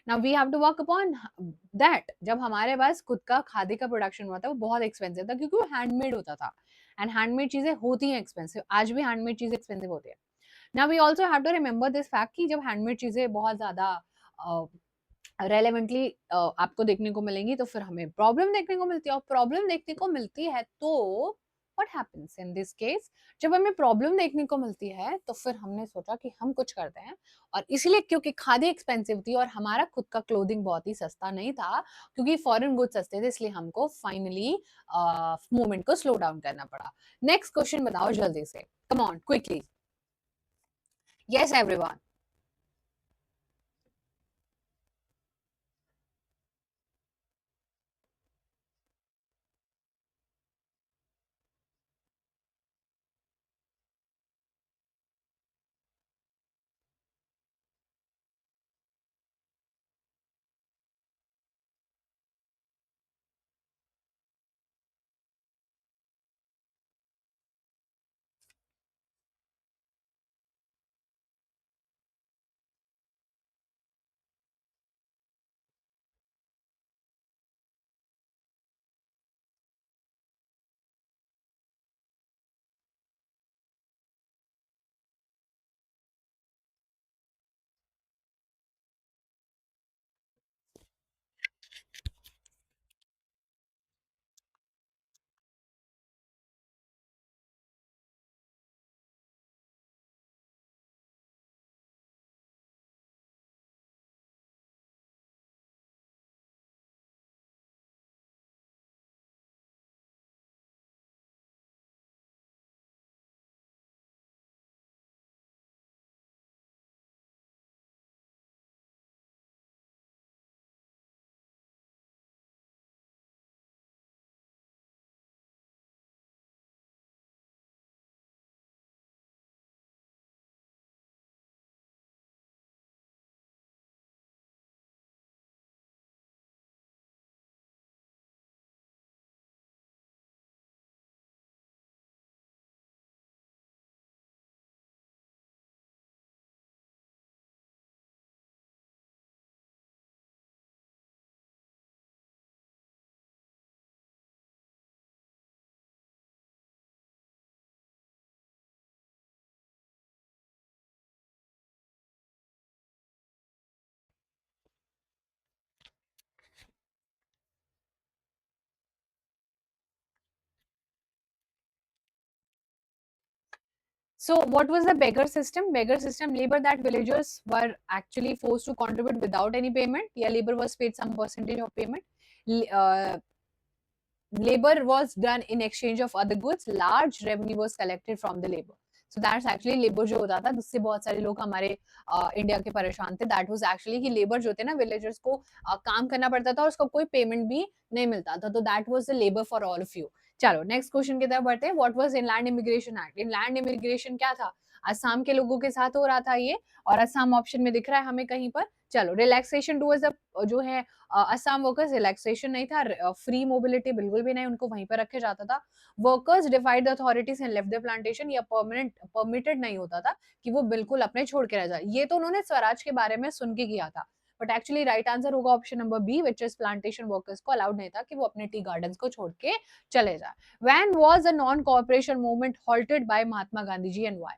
Now we have to work upon that. जब हमारे पास खुद का खादी का प्रोडक्शन हुआ था, वो बहुत एक्सपेंसिव था क्योंकि वो हैंडमेड होता था, एंड हैंडमेड चीजें होती हैं एक्सपेंसिव, आज भी हैंडमेड चीजें एक्सपेंसिव होती है। Now we also have to remember this fact कि जब हैंडमेड चीजें बहुत ज्यादा रेलेवेंटली आपको देखने को मिलेंगी, तो फिर हमें प्रॉब्लम देखने को मिलती है, और प्रॉब्लम देखने को मिलती है तो what happens in this case? जब हमें प्रॉब्लम देखने को मिलती है तो फिर हमने सोचा कि हम कुछ करते हैं, और इसलिए क्योंकि खादी एक्सपेंसिव थी और हमारा खुद का क्लोथिंग बहुत ही सस्ता नहीं था, क्योंकि फॉरेन गुड्स सस्ते थे, इसलिए हमको फाइनली मूवमेंट को स्लो डाउन करना पड़ा। नेक्स्ट क्वेश्चन बताओ जल्दी से, कम on quickly. Yes everyone. So, what was the beggar system? Beggar system, labor that villagers were actually forced to contribute without any payment. Yeah, labor was paid some percentage of payment. Labor was done in exchange of other goods. Large revenue was collected from the labor. So that's actually labor जो होता था, जिससे बहुत सारे लोग हमारे India के परेशान थे। That was actually कि labor जो थे ना, villagers को काम करना पड़ता था और उसका कोई पेमेंट भी नहीं मिलता था। तो that was the labor for all of you. चलो नेक्स्ट क्वेश्चन की तरफ बढ़ते हैं। What was inland immigration act? Inland immigration क्या था? असम के लोगों के साथ हो रहा था ये, और असम ऑप्शन में दिख रहा है हमें कहीं पर। चलो, रिलैक्सेशन टूवर्ड्स द जो है असम वर्कर्स, रिलैक्सेशन नहीं था, फ्री मोबिलिटी बिल्कुल भी नहीं, उनको वहीं पर रखे जाता था। Workers डिफाइड the authorities and left the plantation, या परमिटेड नहीं होता था कि वो बिल्कुल अपने छोड़ के रह जाए। ये तो उन्होंने स्वराज के बारे में सुन के किया था, बट एक्चुअली राइट आंसर होगा option number B, which is plantation workers को अलाउड नहीं था कि वो अपने टी गार्डन को छोड़ के चले जाए। When was the non-cooperation movement halted by Mahatma Gandhi ji and why?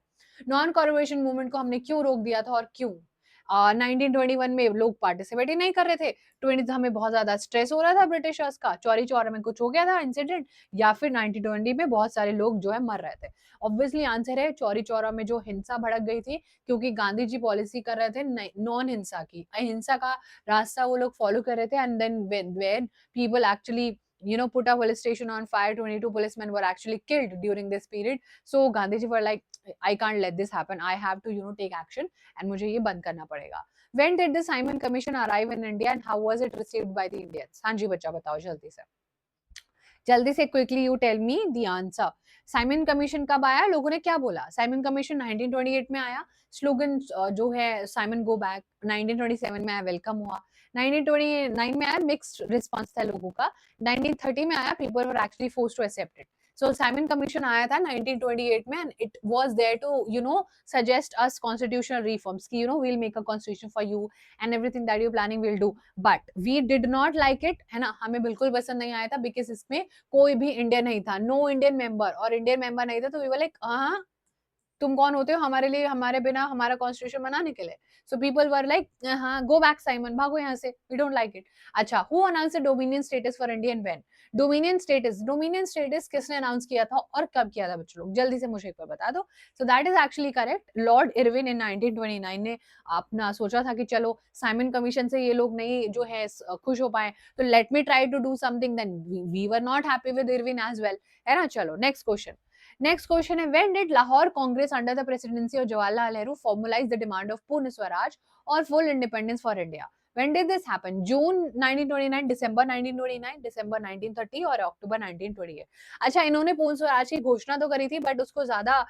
Non corporation movement को हमने क्यों रोक दिया था और क्यों? 1921 में लोग पार्टिसिपेट ही नहीं कर रहे थे। 20 हमें बहुत ज्यादा स्ट्रेस हो रहा था ब्रिटिशर्स का, चौरी चौरा में कुछ हो गया था इंसिडेंट, या फिर 1920 में बहुत सारे लोग जो है मर रहे थे। ऑब्वियसली आंसर है चौरी चौरा में जो हिंसा भड़क गई थी, क्योंकि गांधी जी पॉलिसी कर रहे थे नॉन हिंसा की, अहिंसा का रास्ता वो लोग फॉलो कर रहे थे। And then when people actually put a police station on fire, 22 policemen were actually killed during this period. So Gandhi ji were like, I can't let this happen, I have to take action, and मुझे ये बंद करना पड़ेगा। When did the Simon Commission arrive in India and how was it received by the Indians? हाँ जी बच्चा बताओ जल्दी से, जल्दी से, quickly you tell me the answer. Simon commission कब आया, लोगों ने क्या बोला? साइमन कमीशन 1928 में आया। स्लोगन जो है साइमन गो बैक। 1927 में आया, वेलकम हुआ। 1929 में आया, मिक्स्ड रिस्पांस था लोगों का। 1930 में आया, people were actually forced to accept it. So Simon commission आया था 1928 में, and it was there to suggest us constitutional reforms की, we'll make a constitution for you and everything that you planning will do, but we did not like it, है ना, हमें बिल्कुल पसंद नहीं आया था, बिकॉज इसमें कोई भी इंडियन नहीं था, नो इंडियन मेंबर, और इंडियन मेंबर नहीं था तो वी वर लाइक, हाँ तुम कौन होते हो हमारे लिए, हमारे बिना हमारा कॉन्स्टिट्यूशन बनाने के लिए? सो पीपल वर लाइक, हाँ गो बैक साइमन, भागो यहाँ से, वी डोंट लाइक इट। अच्छा, who announce the dominion status for India and when? Dominion status किसने अनाउंस किया था और कब किया था बच्चों लोग, जल्दी से मुझे एक बार बता दो। So that is actually correct, Lord Irwin in 1929 ने अपना सोचा था कि चलो साइमन कमीशन से ये लोग नहीं जो है खुश हो पाए, तो let me try to do something, then we were not happy with Irwin as well, है ना। चलो नेक्स्ट क्वेश्चन। नेक्स्ट क्वेश्चन है, when did Lahore Congress under the presidency of Jawaharlal Nehru formulize the demand of Purna Swaraj और full independence for India? When did this happen? June 1929, December 1929, December 1930 और अक्टूबर 1928? अच्छा, इन्होंने पूर्ण स्वराज की घोषणा तो करी थी, बट उसको ज्यादा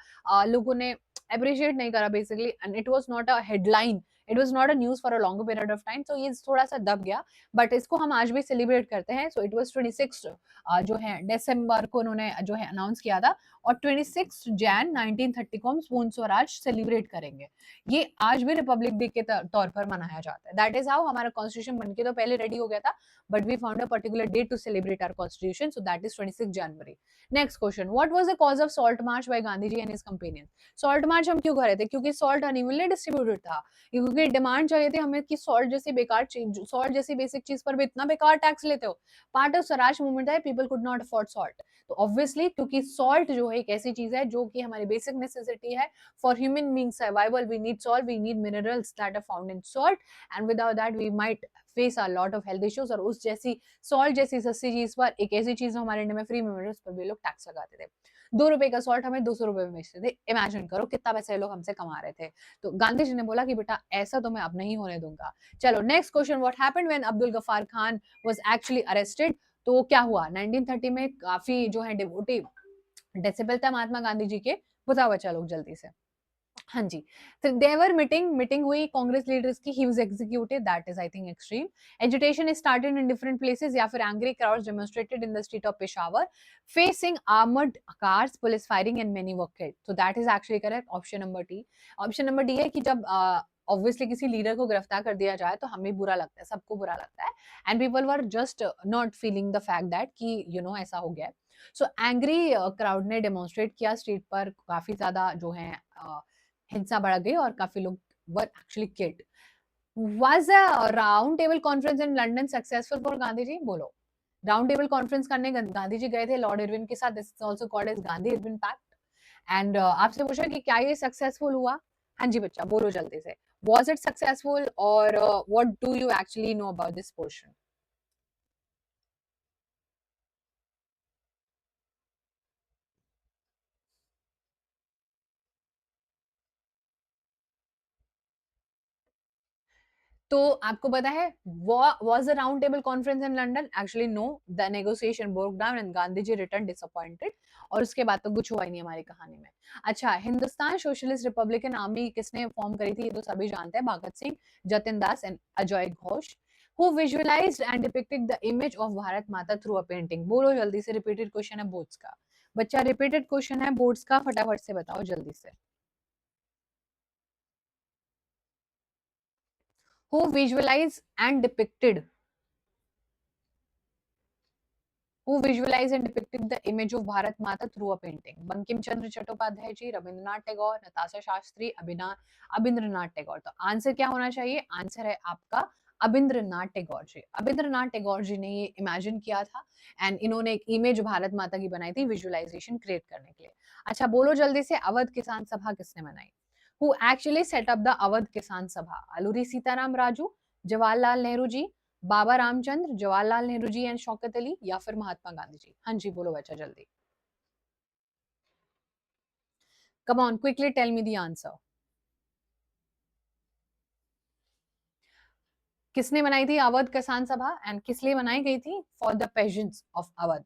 लोगों ने अप्रिशिएट नहीं करा basically, and it was not a headline, it was not a news for a longer period of time, तो ये थोड़ा सा दब गया, बट इसको हम आज भी सेलिब्रेट करते हैं। सो इट वाज 26 जो है दिसंबर को उन्होंने जो है अनाउंस किया था, और 26 जैन 1930 को हम पूर्ण स्वराज सेलिब्रेट करेंगे। ये आज भी रिपब्लिक डे के तौर पर मनाया जाता है। दैट इज हाउ हमारा कॉन्स्टिट्यूशन बनके तो पहले रेडी हो गया था, but we found a particular day to celebrate our constitution, so that is 26 January. Next question, what was the cause of salt march by Gandhi ji and his companion? Salt march हम क्यों कर रहे थे? क्योंकि सॉल्ट अनइवनली डिस्ट्रीब्यूटेड था, क्योंकि demand चाहिए थी हमें कि सॉल्ट जैसी बेकार चीज, सॉल्ट जैसी बेसिक चीज पर भी इतना बेकार टैक्स लेते हो। पार्ट ऑफ स्वराज मूवमेंट है, people could not afford salt, तो ऑब्वियसली क्योंकि सॉल्ट जो है एक ऐसी चीज है जो कि हमारी बेसिक नेसेसिटी है for human being survival, we need salt, we need minerals that are found in salt, and without that we might face a lot of health issues. और उस जैसी सॉल्ट जैसी सस्ती चीज पर, एक ऐसी चीज हमारे इंडिया में फ्री में मिल रही है, उस पर भी लोग टैक्स लगाते थे। 2 रुपए का सॉल्ट हमें 200 रुपए में बेचते थे, इमेजिन करो कितना पैसे लोग हमसे कमा रहे थे। तो गांधी जी ने बोला कि बेटा ऐसा तो मैं अब नहीं होने दूंगा। चलो next question, what happened when Abdul Ghaffar Khan was actually arrested? तो क्या हुआ 1930 में? काफी जो है डिवोटी डेसिबल था महात्मा गांधी जी के, बताओ बच्चा लोग जल्दी से। हाँ जी, तो देवर मीटिंग हुई कांग्रेस लीडर्स की, he was executed, that is I think extreme. Agitation started in different places, या फिर angry crowds demonstrated in the street of Peshawar facing armoured cars, police firing and many were killed, so that is actually correct, option number D. Option number D है कि जब obviously किसी leader को गिरफ्तार कर दिया जाए तो हमें बुरा लगता है, सबको बुरा लगता है, and people were just not feeling the fact that कि ऐसा हो गया है। सो एंग्री क्राउड ने डेमोन्स्ट्रेट किया स्ट्रीट पर, काफी ज्यादा जो है हिंसा बढ़ गई और काफी लोग were actually killed. Was a round table conference in London successful for Gandhi ji? बोलो। राउंड टेबल कॉन्फ्रेंस करने गांधी जी गए थे लॉर्ड इरविन के साथ, this is also called as Gandhi Irwin pact, and आपसे पूछा कि क्या ये सक्सेसफुल हुआ? हाँ जी बच्चा बोलो जल्दी से, वाज इट सक्सेसफुल, और what do you actually know about this portion? तो आपको पता है was the round table conference in London? Actually no, the negotiation broke down and Gandhi ji returned disappointed, और उसके बाद तो कुछ हुआ ही नहीं हमारी कहानी में। अच्छा, हिंदुस्तान सोशलिस्ट रिपब्लिकन आर्मी किसने फॉर्म करी थी, ये तो सभी जानते हैं, Bhagat Singh, Jatin Das and Ajay Ghosh. Who visualized and depicted the image of Bharat Mata through a painting? बोलो जल्दी से, रिपीटेड क्वेश्चन है बोर्ड्स का। बच्चा रिपीटेड क्वेश्चन है बोर्ड्स का, फटाफट से बताओ जल्दी से। Who visualized and depicted who visualized and depicted the image of Bharat Mata through a painting? Bankim Chandra Chattopadhyay जी, रविंद्रनाथ टैगोर, नताशा शास्त्री, अबिंद्रनाथ टैगोर। तो आंसर क्या होना चाहिए? आंसर है आपका अबिंद्रनाथ टैगोर जी। अबिंद्रनाथ टैगोर जी ने ये इमेजिन किया था एंड इन्होंने एक इमेज भारत माता की बनाई थी विजुअलाइजेशन क्रिएट करने के लिए। अच्छा, बोलो जल्दी से, अवध किसान सभा किसने बनाई? Who actually set up the Awadh किसान सभा? अलूरी सीताराम राजू, जवाहरलाल नेहरू जी, बाबा रामचंद्र, जवाहरलाल नेहरू जी एंड शौकत अली, या फिर महात्मा गांधी जी? हाँ जी, बोलो बच्चा जल्दी। Come on, quickly tell me the answer. किसने बनाई थी अवध किसान सभा एंड किस लिए बनाई गई थी? For the pageants of Awadh.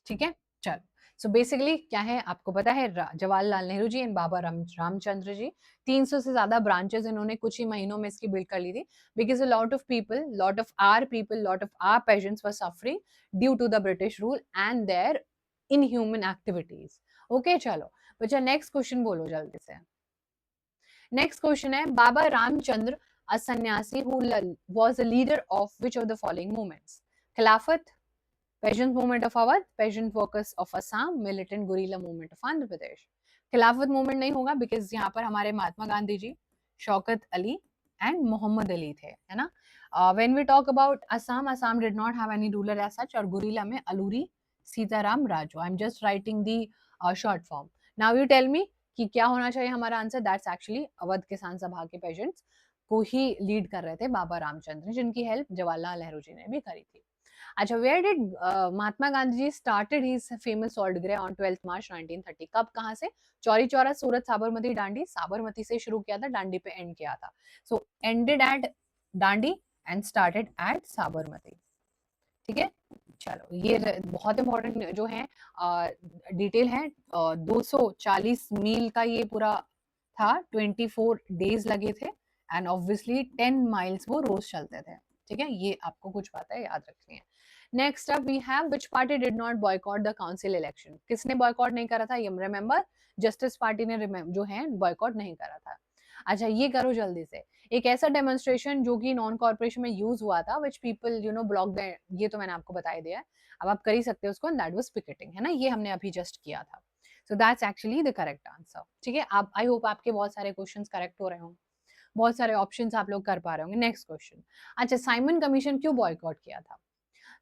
ठीक है, चलो। सो बेसिकली क्या है आपको पता है, जवाहरलाल नेहरू जी एंड बाबा रामचंद्र जी, 300 से ज्यादा ब्रांचेस इन्होंने कुछ ही महीनों में इसकी बिल्ड कर ली थी, because a lot of our patients were suffering due to the British rule and their inhuman activities. Okay चलो बच्चा, नेक्स्ट क्वेश्चन बोलो जल्दी से। नेक्स्ट क्वेश्चन है, बाबा Ramchandra a sanyasi who was the leader of which of the following movements? Khilafat, peasant movement of Awadh, peasant workers of Assam, militant guerrilla movement of Andhra Pradesh? Khilafat movement नहीं होगा, because यहाँ पर हमारे महात्मा गांधी जी, शौकत अली एंड मोहम्मद अली थे, है ना। When we talk about Assam, Assam did not have any ruler as such, और guerrilla में Alluri Sitarama Raju. I am just writing the short form. Now you tell me कि क्या होना चाहिए हमारा आंसर? दैट्स एक्चुअली अवध किसान सभा के पेजेंट्स को ही लीड कर रहे थे बाबा रामचंद्र, जिनकी हेल्प जवाहरलाल नेहरू जी ने भी करी थी। अच्छा, where did Mahatma Gandhi ji started his famous salt ग्रे ऑन 12 मार्च 1930? कब, कहां से? चौरी चौरा, सूरत, साबरमती, डांडी? साबरमती से शुरू किया था, डांडी पे एंड किया था। So ended at Dandi and started at Sabarmati. ठीक है, चलो ये बहुत इंपॉर्टेंट जो है डिटेल है। 240 मील का ये पूरा था, 24 डेज लगे थे एंड ऑब्वियसली 10 माइल्स वो रोज चलते थे। ठीक है, ये आपको कुछ बातें याद रखनी है। Next up we have, which party did not boycott the council election? किसने बॉयकॉट नहीं करा था? ये रिमेंबर, जस्टिस पार्टी ने जो है बॉयकॉट नहीं करा था। अच्छा, ये करो जल्दी से, एक ऐसा डेमोन्स्ट्रेशन जो कि नॉन कॉर्पोरेशन में यूज हुआ था, व्हिच पीपल ब्लॉक द, ये तो मैंने आपको बता ही दिया है, अब आप कर ही सकते हो उसको, एंड दैट वाज पिकेटिंग, है ना, ये हमने अभी जस्ट किया था। सो that's actually the correct answer. ठीक है, आप, आई होप आपके बहुत सारे क्वेश्चंस करेक्ट हो रहे होंगे, बहुत सारे ऑप्शंस आप लोग कर पा रहे होंगे। नेक्स्ट क्वेश्चन, अच्छा, साइमन कमीशन क्यों बॉयकॉट किया था?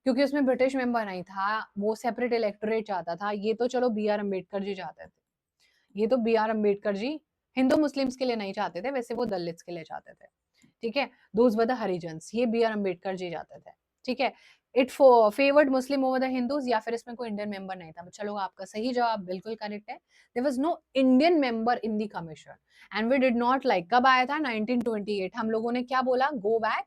क्योंकि उसमें ब्रिटिश मेंबर नहीं था, वो सेपरेट इलेक्टोरेट चाहता था। ये तो चलो बी आर अम्बेडकर जी चाहते थे, ये तो B R Ambedkar ji Hindu Muslims के लिए नहीं चाहते थे, वैसे वो दलित्स के लिए चाहते थे। ठीक है, दोज वर द हरिजन्स, ये बी आर अम्बेडकर जी चाहते थे। ठीक है, it favoured Muslim over the Hindus, या फिर इसमें कोई इंडियन मेंबर नहीं था? चलो, आपका सही जवाब बिल्कुल करेक्ट है, there was no Indian member in the commission and we did not like. कब आया था? 1928। हम लोगों ने क्या बोला? गो बैक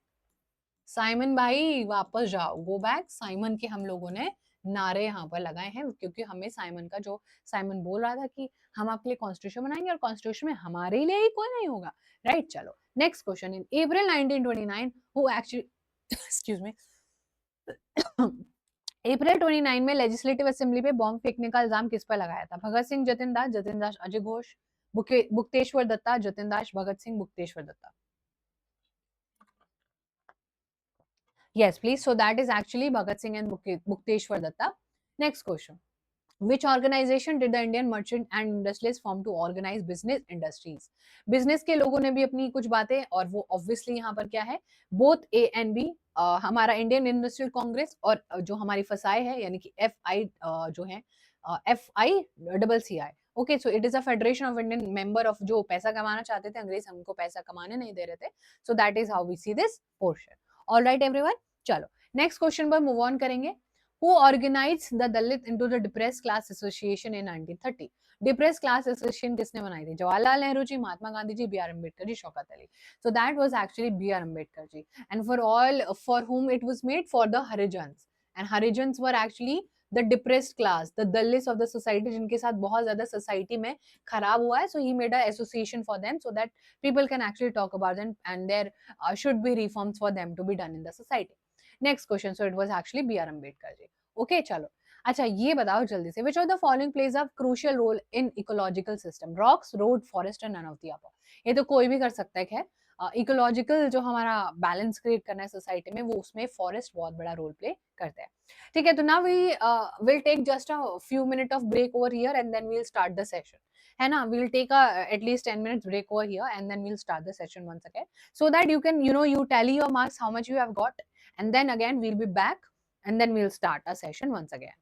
साइमन भाई, वापस जाओ, गो बैक साइमन के हम लोगों ने नारे यहाँ पर लगाए हैं, क्योंकि हमें साइमन का जो, साइमन बोल रहा था कि हम आपके लिए कॉन्स्टिट्यूशन बनाएंगे और कॉन्स्टिट्यूशन में हमारे लिए ही कोई नहीं होगा। राइट, चलो next question. In April 1929 who actually excuse me, April 29 में लेजिस्लेटिव असेंबली पे बॉम्ब फेंकने का इल्जाम किस पर लगाया था? भगत सिंह, जतिन दास, अजय घोष, बुक्तेश्वर दत्ता, जतिन दास, Bhagat Singh, बुक्तेश्वर Dutta? Yes, please. So that is actually Bhagat Singh and Bukteshwar Datta. Next question. Which organization did the Indian merchant and industrialists form to organize business industries? Business के लोगों ने भी अपनी कुछ बातें, और वो obviously यहाँ पर क्या है, both A and B, हमारा इंडियन इंडस्ट्रियल कांग्रेस और जो हमारी फसाई है, यानी कि FI, जो है FICCI। Okay, so it is a federation of Indian member of, जो पैसा कमाना चाहते थे, अंग्रेज हमको पैसा कमाने नहीं दे रहे थे। So that is how we see this portion. All right everyone, चलो नेक्स्ट क्वेश्चन पर मूव ऑन करेंगे. Who organise the Dalit into the depressed class association in 1930? Depressed class association किसने बनाई थी? Jawaharlal Nehru ji, Mahatma Gandhi ji, B R Ambedkar ji, Shaukat Ali. So that was actually B.R. Ambedkar ji. And for all for whom it was made, for the Harijans. And Harijans were actually the depressed class, the dullis of the society, जिनके साथ बहुत ज्यादा society में खराब हुआ है. So he made an association for them so that people can actually talk about them and there should be reforms for them to be done in the society. Next question. So it was actually B.R. Ambedkar ji. Okay, चलो. अच्छा ये बताओ जल्दी से, which of the following plays a crucial role in ecological system? Rocks, road, forest and none of the above. ये तो कोई भी कर सकता है. खैर इकोलॉजिकल जो हमारा बैलेंस क्रिएट करना है सोसाइटी में, वो उसमें फॉरेस्ट बहुत बड़ा रोल प्ले करता है. ठीक है, तो now we will take just a few minute of break over here and then we will start the session. है ना, we will take at least 10 minutes break over here and then we'll start the session once again so that you can, you tally your marks, how much you have got, and then again we'll be back and then we'll start a session once again.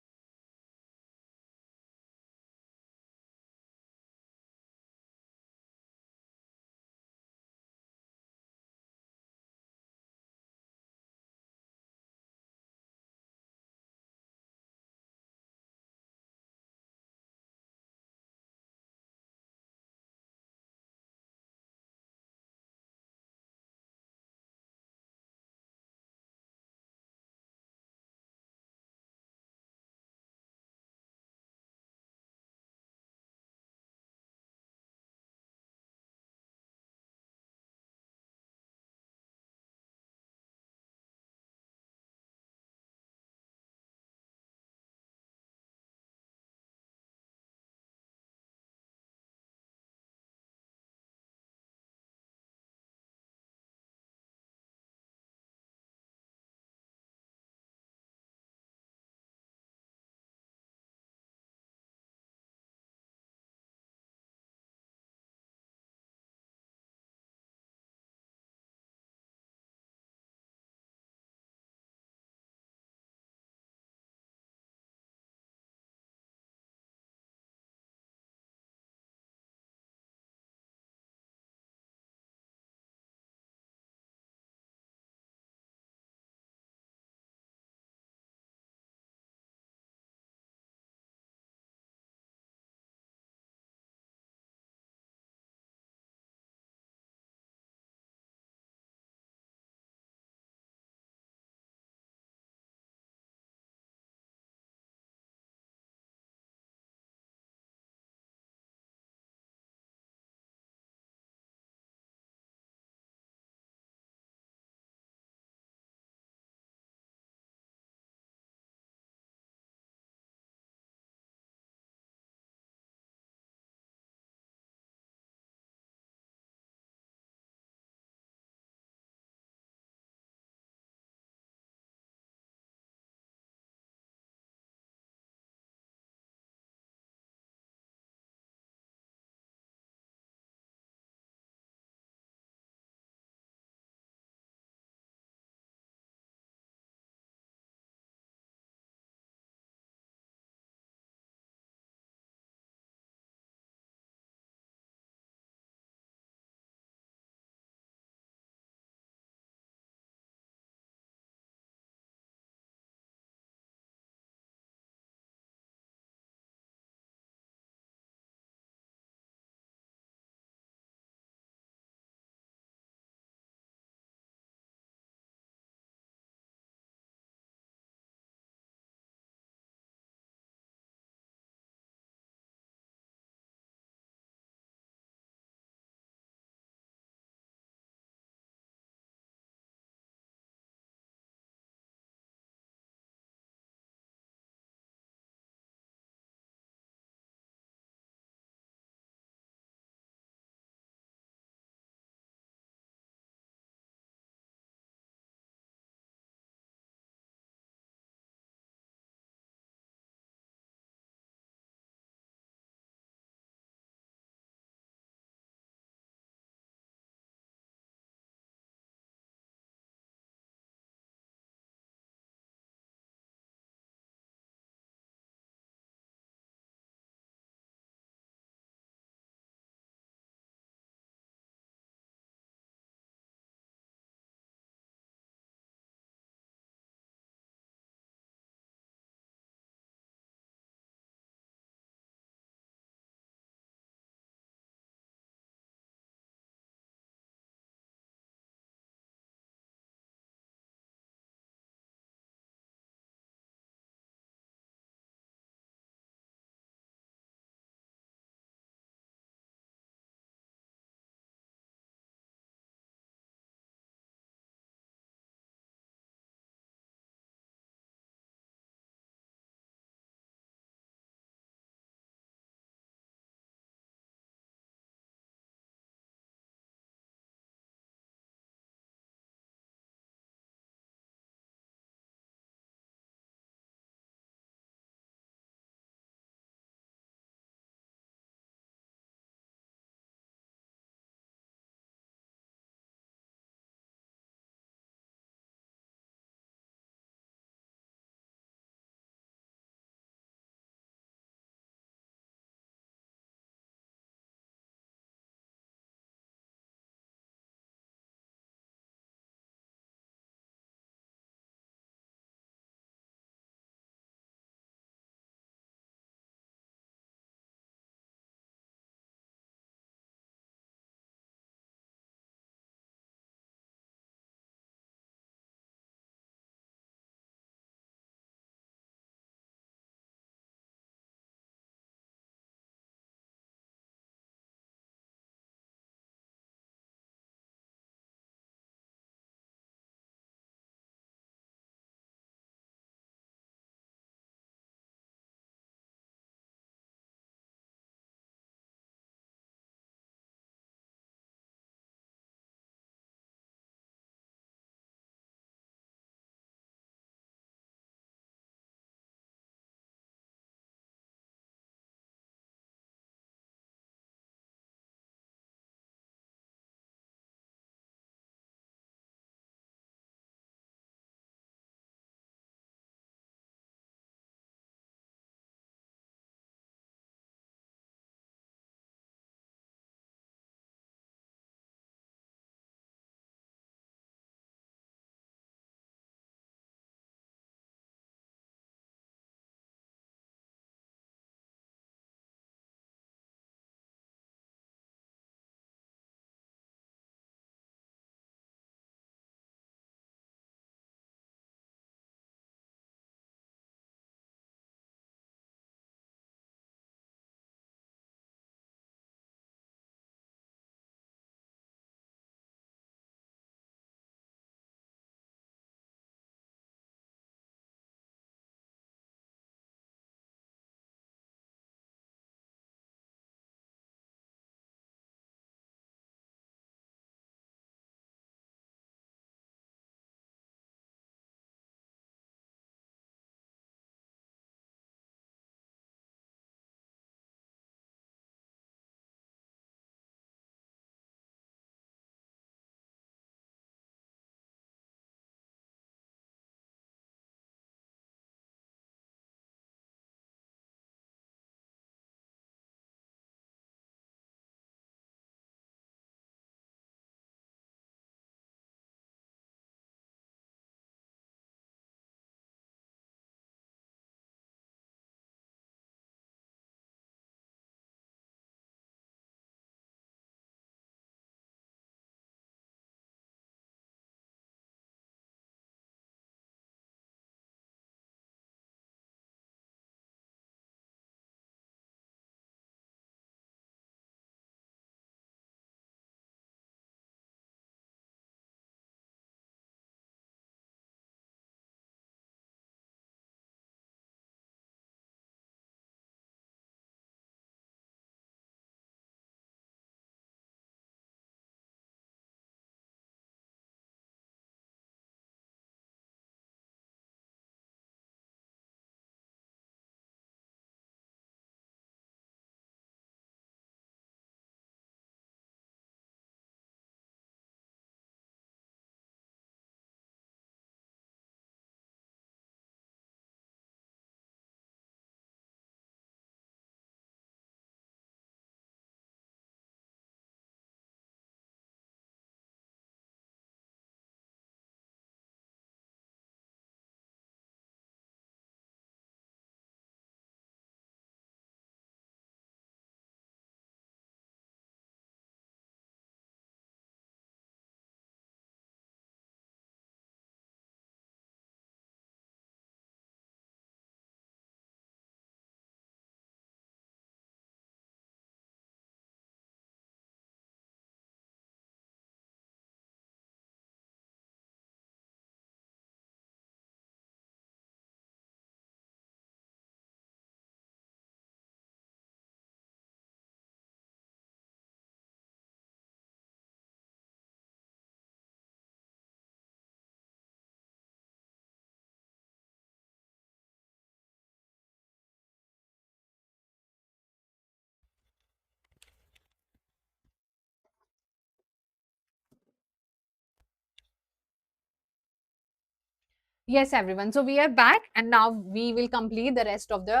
Yes, everyone. So we are back, and now we will complete the rest of the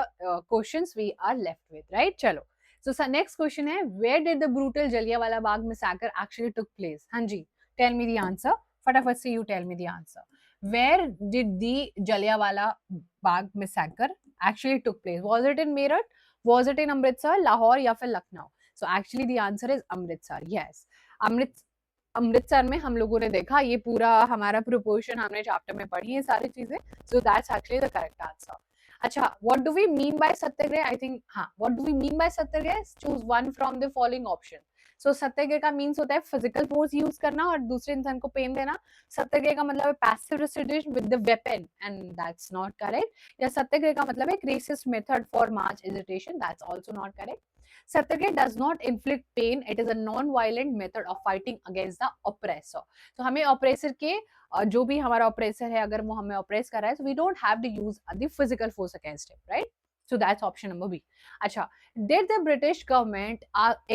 questions we are left with, right? Chalo. So, next question है, where did the brutal Jallianwala Bagh massacre actually took place? Hanji, tell me the answer. फटाफट से you tell me the answer. Where did the Jallianwala Bagh massacre actually took place? Was it in Meerut? Was it in Amritsar, Lahore, या फिर Lucknow? So actually the answer is Amritsar. Yes, Amrit Amritsar में हम लोगों ने देखा, ये पूरा हमारा प्रोपोर्शन हमने चैप्टर में पढ़ी है सारी चीजें. So that's actually the correct answer. अच्छा, what do we mean by satyagraha? I think हाँ, what do we mean by satyagraha? Choose one from the following option. So satyagraha का मीन्स होता है फिजिकल फोर्स यूज करना और दूसरे इंसान को पेन देना. सत्याग्रह का मतलब है passive resistance with the weapon, and that's not correct. या सत्याग्रह का मतलब है resist method for mass agitation, that's also not correct. Satyagraha does not inflict pain. It is a non-violent method of fighting against the oppressor. तो हमें oppressor के जो भी हमारा oppressor है, अगर वो हमें oppress कर रहा है, so we don't have to use the physical force against him, right? So that's option number B. अच्छा, did the British government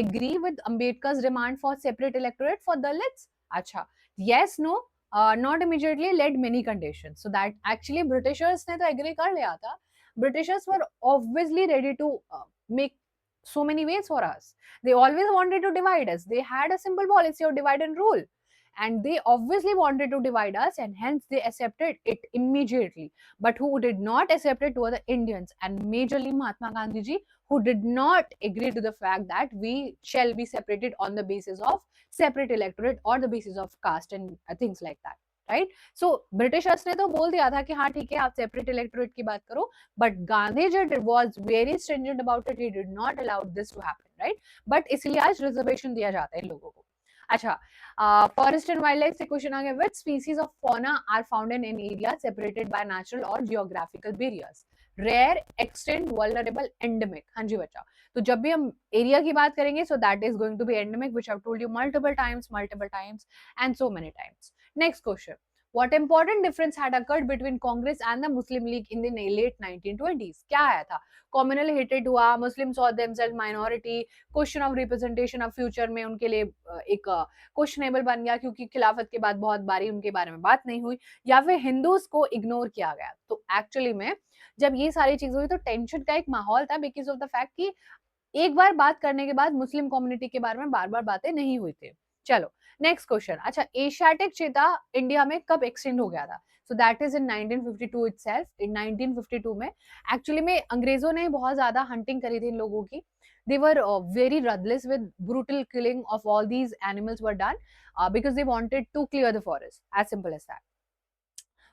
agree with Ambedkar's demand for separate electorate for Dalits? अच्छा, yes, no, not immediately, led many conditions. So that actually Britishers ने तो agree कर लिया था. Britishers were obviously ready to make so many ways for us. They always wanted to divide us. They had a simple policy of divide and rule. And they obviously wanted to divide us, and hence they accepted it immediately. But who did not accept it were the Indians, and majorly Mahatma Gandhi ji, who did not agree to the fact that we shall be separated on the basis of separate electorate or the basis of caste and things like that. Right. So Britishers ने तो बोल दिया था कि हाँ ठीक है, आप सेपरेट इलेक्टोरेट की बात करो, but Gandhi ji was very stringent about it. He did not allow this to happen, right. But इसलिए आज रिजर्वेशन दिया जाता है इन लोगों को. अच्छा, फॉरेस्ट एंड वाइल्ड लाइफ से क्वेश्चन आ गया, which species of fauna are found in area separated by natural और geographical barriers? Rare, extinct, vulnerable, endemic. हाँ जी बच्चा. तो जब भी हम एरिया की बात करेंगे, so that is going to be endemic, which I have told you multiple times and so many times. Next question. What important difference had occurred between Congress and the Muslim League in the late 1920s? क्या आया था? Communal hatred हुआ, Muslims saw themselves minority, question of representation of future में उनके लिए एक questionable बन गया क्योंकि खिलाफत के बाद बहुत बारी उनके बारे में बात नहीं हुई, या फिर हिंदूज को इग्नोर किया गया. तो एक्चुअली में जब ये सारी चीजें हुई तो टेंशन का एक माहौल था बिकॉज ऑफ द फैक्ट कि एक बार बात करने के बाद मुस्लिम कम्युनिटी के बारे में बार बार बातें नहीं हुई थी. चलो नेक्स्ट क्वेश्चन. अच्छा, एशियाटिक चीता इंडिया में कब एक्सटेंड हो गया था? So that is in 1952 itself. In 1952 में एक्चुअली में अंग्रेजों ने बहुत ज्यादा हंटिंग करी थी इन लोगों की. they were very ruthless with brutal killing of all these animals were done because they wanted to clear the forest, as simple as that.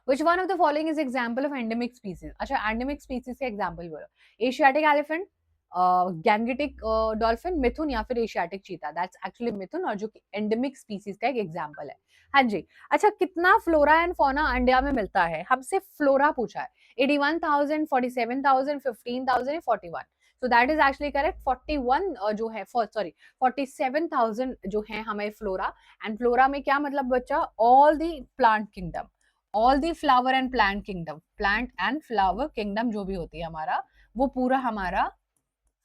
Which one of the following is example of endemic species? अच्छा, endemic species के example बोलो. Asiatic elephant, Gangetic dolphin, मिथुन, या फिर Asiatic cheetah. That's actually मिथुन, और जो कि endemic species का एक एग्जांपल है. हाँ जी. अच्छा, कितना फ्लोरा एंड फौना इंडिया में मिलता है? हमसे फ्लोरा पूछा है. 81,000, 47,000, 15,000, 41. सो दैट इज एक्चुअली करेक्ट. 41 जो है, सॉरी 47,000 जो है हमें फ्लोरा. एंड फ्लोरा में क्या मतलब बच्चा? All the plant kingdom, all the flower and plant kingdom, plant and flower kingdom जो भी होती है हमारा, वो पूरा हमारा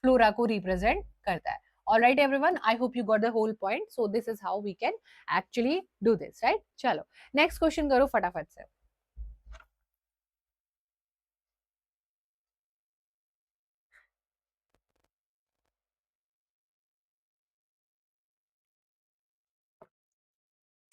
फ्लोरा को रिप्रेजेंट करता है. All right, everyone. I hope you got the whole point. So this is how we can actually do this, right? चलो next question करो फटाफट से.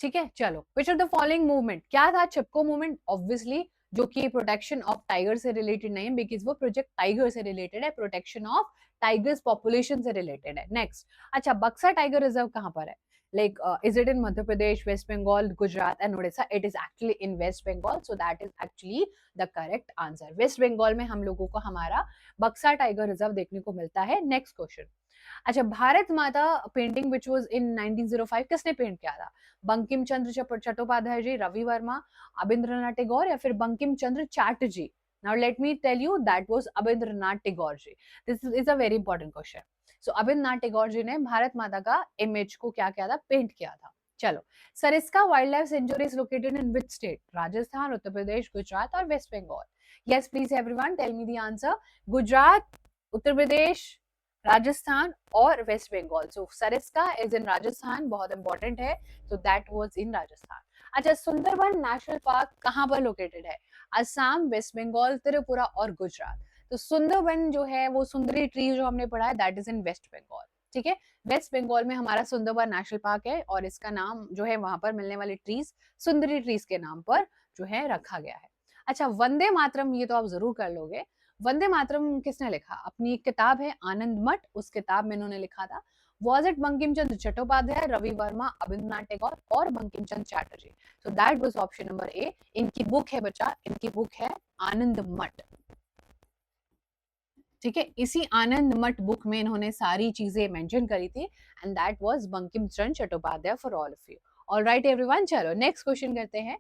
ठीक है, चलो. Which of the following movement? क्या था चिपको मूवमेंट? ऑब्वियसली जो कि प्रोटेक्शन ऑफ टाइगर से रिलेटेड नहीं है, बिकॉज वो प्रोजेक्ट टाइगर से रिलेटेड है, प्रोटेक्शन ऑफ टाइगर्स पॉपुलेशन से रिलेटेड है. नेक्स्ट. अच्छा, बक्सा टाइगर रिजर्व कहाँ पर है? Like, is it in Madhya Pradesh, West Bengal, Gujarat and Odisha? It is actually in West Bengal, so that is actually the correct answer. West Bengal में हम लोगों को हमारा बक्सा टाइगर रिजर्व देखने को मिलता है. Next question. अच्छा, भारत माता पेंटिंग विच वाज इन 1905 किसने पेंट किया था? बंकिम चंद्र चट्टोपाध्याय जी, रवि वर्मा, अबिंद्रनाथ टैगोर, या फिर Bankim Chandra Chatterjee? Now let me tell you that was Abindranath Tagore ji. This is a very important question. So Abindranath Tagore ji ने भारत माता का इमेज को क्या किया था? पेंट किया था. चलो. Sariska wildlife sanctuary is located in which state? Rajasthan, Uttar Pradesh, Gujarat और West Bengal? Yes please everyone tell me the answer. Gujarat, Uttar Pradesh, Rajasthan और West Bengal. So Sariska is in Rajasthan, बहुत इंपॉर्टेंट है. So that was in Rajasthan. अच्छा, सुंदरबन नेशनल पार्क कहां पर लोकेटेड है? असम, वेस्ट बंगाल, त्रिपुरा और गुजरात। तो सुंदरबन जो है वो सुंदरी ट्री जो हमने पढ़ा है that is in West Bengal. ठीक है, वेस्ट बंगाल में हमारा सुंदरबन नेशनल पार्क है और इसका नाम जो है वहां पर मिलने वाली ट्रीज सुंदरी ट्रीज के नाम पर जो है रखा गया है। अच्छा, वंदे मातरम ये तो आप जरूर कर लोगे। वंदे मातरम किसने लिखा? अपनी एक किताब है आनंद मठ, उस किताब में इन्होंने लिखा था। Was it बंकिम चंद्र चट्टोपाध्याय, रवि वर्मा, अभिन्द्रनाथ टैगोर और Bankim Chandra Chatterjee? So that was option number A। इनकी बुक है बच्चा, इनकी बुक है आनंद मठ। ठीक है, इसी आनंद मठ बुक में इन्होंने सारी चीजें मेंशन करी थी and that was Bankim Chandra Chattopadhyay for all of you. Alright everyone, चलो नेक्स्ट क्वेश्चन करते हैं।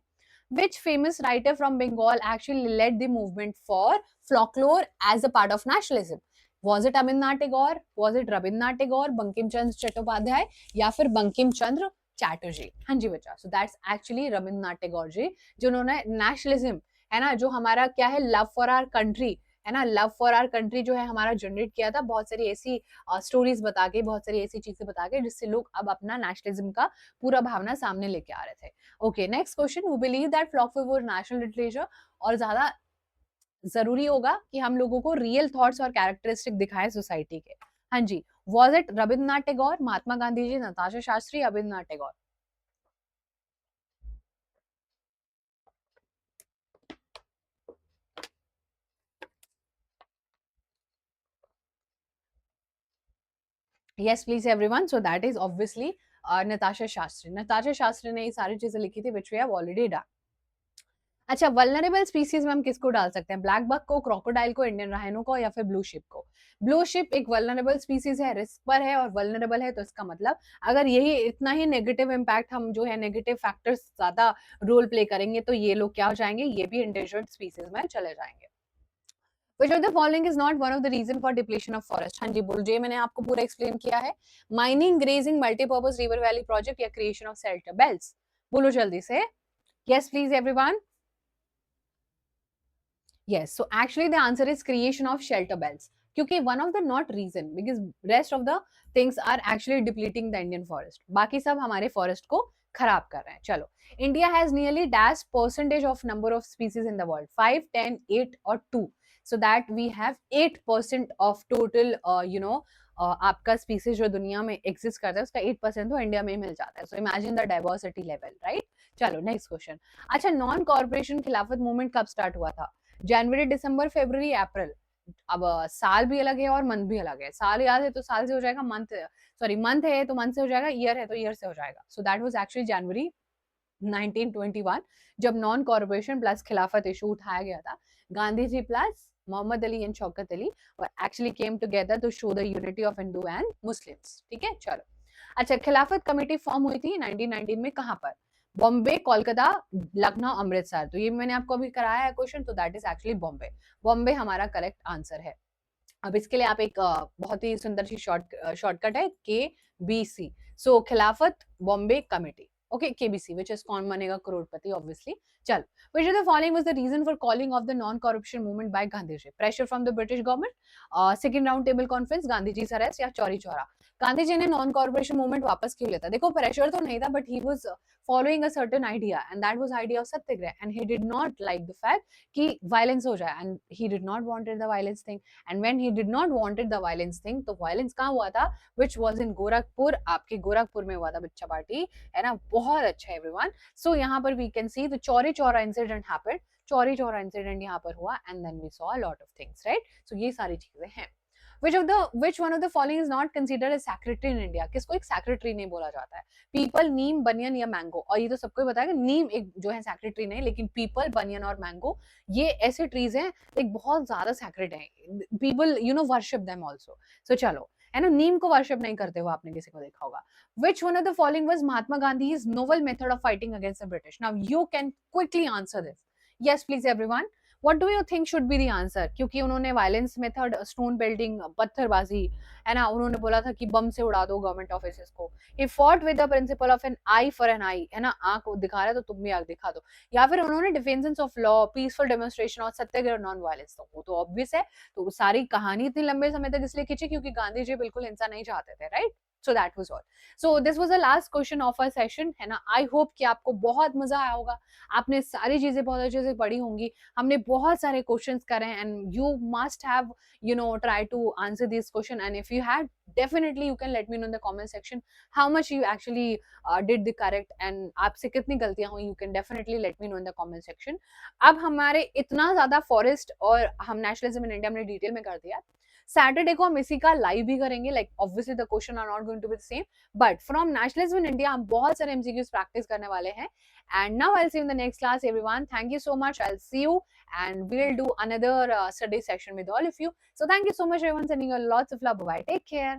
Which famous writer from Bengal actually led the movement for folklore as a part of nationalism? Was it Abhinavanath Tagore? Was it Rabindranath Tagore, Bankim Chandra Chattopadhyay या फिर बंकिम चंद्र चैटर्जी? हाँ जी बच्चा, so that's actually Rabindranath Tagore ji, जिन्होंने nationalism है ना, जो हमारा क्या है लव फॉर आवर कंट्री है ना, लव फॉर आवर कंट्री जो है हमारा जनरेट किया था, बहुत सारी ऐसी स्टोरीज बता के, बहुत सारी ऐसी चीजें बता के जिससे लोग अब अपना नेशनलिज्म का पूरा भावना सामने लेके आ रहे थे। Okay, next question, who believe that folklore national literature? और ज्यादा जरूरी होगा कि हम लोगों को रियल थॉट्स और कैरेक्टरिस्टिक दिखाएं सोसाइटी के। हाँ जी, was it Rabindranath Tagore, Mahatma Gandhi ji, Natesa Sastri, Abanindranath Tagore? yes please everyone, so that is obviously Natesa Sastri. Natesa Sastri ने ये सारी चीजें लिखी थी which we have already done। अच्छा, वल्नरेबल स्पीसीज में हम किसको डाल सकते हैं? ब्लैक बक को, क्रोकोडाइल को, इंडियन राइनो को या फिर ब्लू शिप को? ब्लू शिप एक वल्नरेबल स्पीसीज है, रिस्क पर है और वल्नरेबल है, तो इसका मतलब अगर यही इतना ही नेगेटिव इम्पैक्ट हम जो है नेगेटिव फैक्टर्स ज्यादा रोल प्ले करेंगे तो ये लोग क्या हो जाएंगे? ये भी इंडेंजर्ड स्पीसीज में चले जाएंगे। Which of the following is not one of the reason for depletion of forest? हाँ जी बोल, जे मैंने आपको पूरा एक्सप्लेन किया है। Mining, grazing, multipurpose river valley project या क्रिएशन ऑफ शेल्टर बेल्ट्स? बोलो जल्दी से। Yes please everyone. Yes, so actually the answer is creation of shelter belts. क्योंकि one of the not reason because rest of the things are actually depleting the Indian forest. बाकी सब हमारे forest को खराब कर रहे हैं। चलो, India has nearly dash percentage of number of species in the world, 5, 10, 8 और 2. So that we have 8% of total आपका species जो दुनिया में exist करता है उसका 8% तो इंडिया में ही मिल जाता है। So imagine the diversity level, right? चलो नेक्स्ट क्वेश्चन। अच्छा, नॉन कॉर्पोरेशन खिलाफत मूवमेंट कब स्टार्ट हुआ था? जनवरी, दिसंबर, फरवरी, अप्रैल? अब साल भी अलग है और मंथ भी अलग है। साल याद है तो साल से हो जाएगा, मंथ सॉरी मंथ है तो मंथ से हो जाएगा, ईयर है तो ईयर से हो जाएगा। So that was actually January 1921 जब non cooperation plus Khilafat issue उठाया गया था। Gandhi ji plus Mohammad Ali and Shaukat Ali actually came together to show the unity of Hindu and Muslims. ठीक है, चलो। अच्छा, खिलाफत कमेटी फॉर्म हुई थी 1919 में, कहां पर? बॉम्बे, कोलकाता, लखनऊ, अमृतसर? तो ये मैंने आपको अभी कराया है क्वेश्चन, तो that is actually Bombay. Bombay हमारा करेक्ट आंसर है। अब इसके लिए आप एक बहुत ही सुंदर सी शॉर्टकट है KBC। सो खिलाफत Bombay committee, okay, KBC which is कौन बनेगा करोड़पति ऑब्वियसली। चल, which of the following was the reason for calling of the non-corruption movement by Gandhi ji? Pressure from the British government, second round table conference, Gandhi ji arrest या चौरी चौरा? गांधी जी ने non corporation movement वापस क्यों लेता? देखो, pressure तो नहीं था but he was following a certain idea and that was idea of Satyagraha and he did not like the fact कि वायलेंस हो जाए and he did not wanted the violence thing and when he did not wanted the violence thing, तो violence कहाँ हुआ था? Which was in Gorakhpur, आपके गोरखपुर में हुआ था बच्चा पार्टी, है ना। बहुत अच्छा एवरीवन। सो यहाँ पर we can see the Chauri Chaura incident happened. Chauri Chaura incident यहाँ पर हुआ and then we saw a lot of things, right. So ये सारी चीजें हैं। which one of the following is not considered a sacred tree in India? किसको एक sacred tree नहीं बोला जाता है? पीपल, नीम, बनियन या मैंगो? और ये तो सबको ही बताया कि नीम एक जो है sacred tree नहीं, लेकिन पीपल, बनियन और मैंगो ये ऐसे ट्रीज हैं एक बहुत ज्यादा sacred हैं। People worship them also. So चलो, है ना, नीम को वर्शिप नहीं करते हो आपने किसी को देखा होगा। Which one of the following was Mahatma Gandhi's novel method of fighting against the British? Now you can quickly answer this. Yes please everyone. What do you think should be the answer? क्योंकि उन्होंने violence method, stone Belting, पत्थरबाजी, है ना, उन्होंने बोला था कि बम से उड़ा दो गवर्नमेंट ऑफिसेस को। He fought with the principle of an eye for an eye, है ना, आंख दिखा रहा है तो तुम भी आंख दिखा दो। या फिर उन्होंने defence of law, peaceful demonstration और सत्याग्रह, नॉन वायलेंस, तो वो तो ऑब्वियस है। तो सारी कहानी इतनी लंबे समय तक इसलिए खींची क्योंकि गांधी जी बिल्कुल हिंसा नहीं चाहते थे, right. So that was all. So this was the last question of our session, है ना. आई होप कि आपको बहुत मजा आया होगा, आपने सारी चीजें बहुत अच्छे से पढ़ी होंगी. हमने बहुत सारे क्वेश्चंस करे and you must have try to answer this question, and if you had, definitely you can let me know in the comment section how much you actually did the correct and आपसे कितनी गलतियां हुई. You can definitely let me know in the comment section. अब हमारे इतना ज्यादा forest और हम नेशनलिज्म इन इंडिया हमने डिटेल में कर दिया. सैटरडे को हम इसी का लाइव भी करेंगे. Like obviously the question are not going to be the same, but from nationalism in India हम बहुत सारे एमसीक्यूज प्रैक्टिस करने वाले हैं. And now I'll see you in the next class, everyone. Thank you so much. I'll see you, and we'll do another study session with all of you. So thank you so much, everyone. Sending you lots of love. Bye. Take care.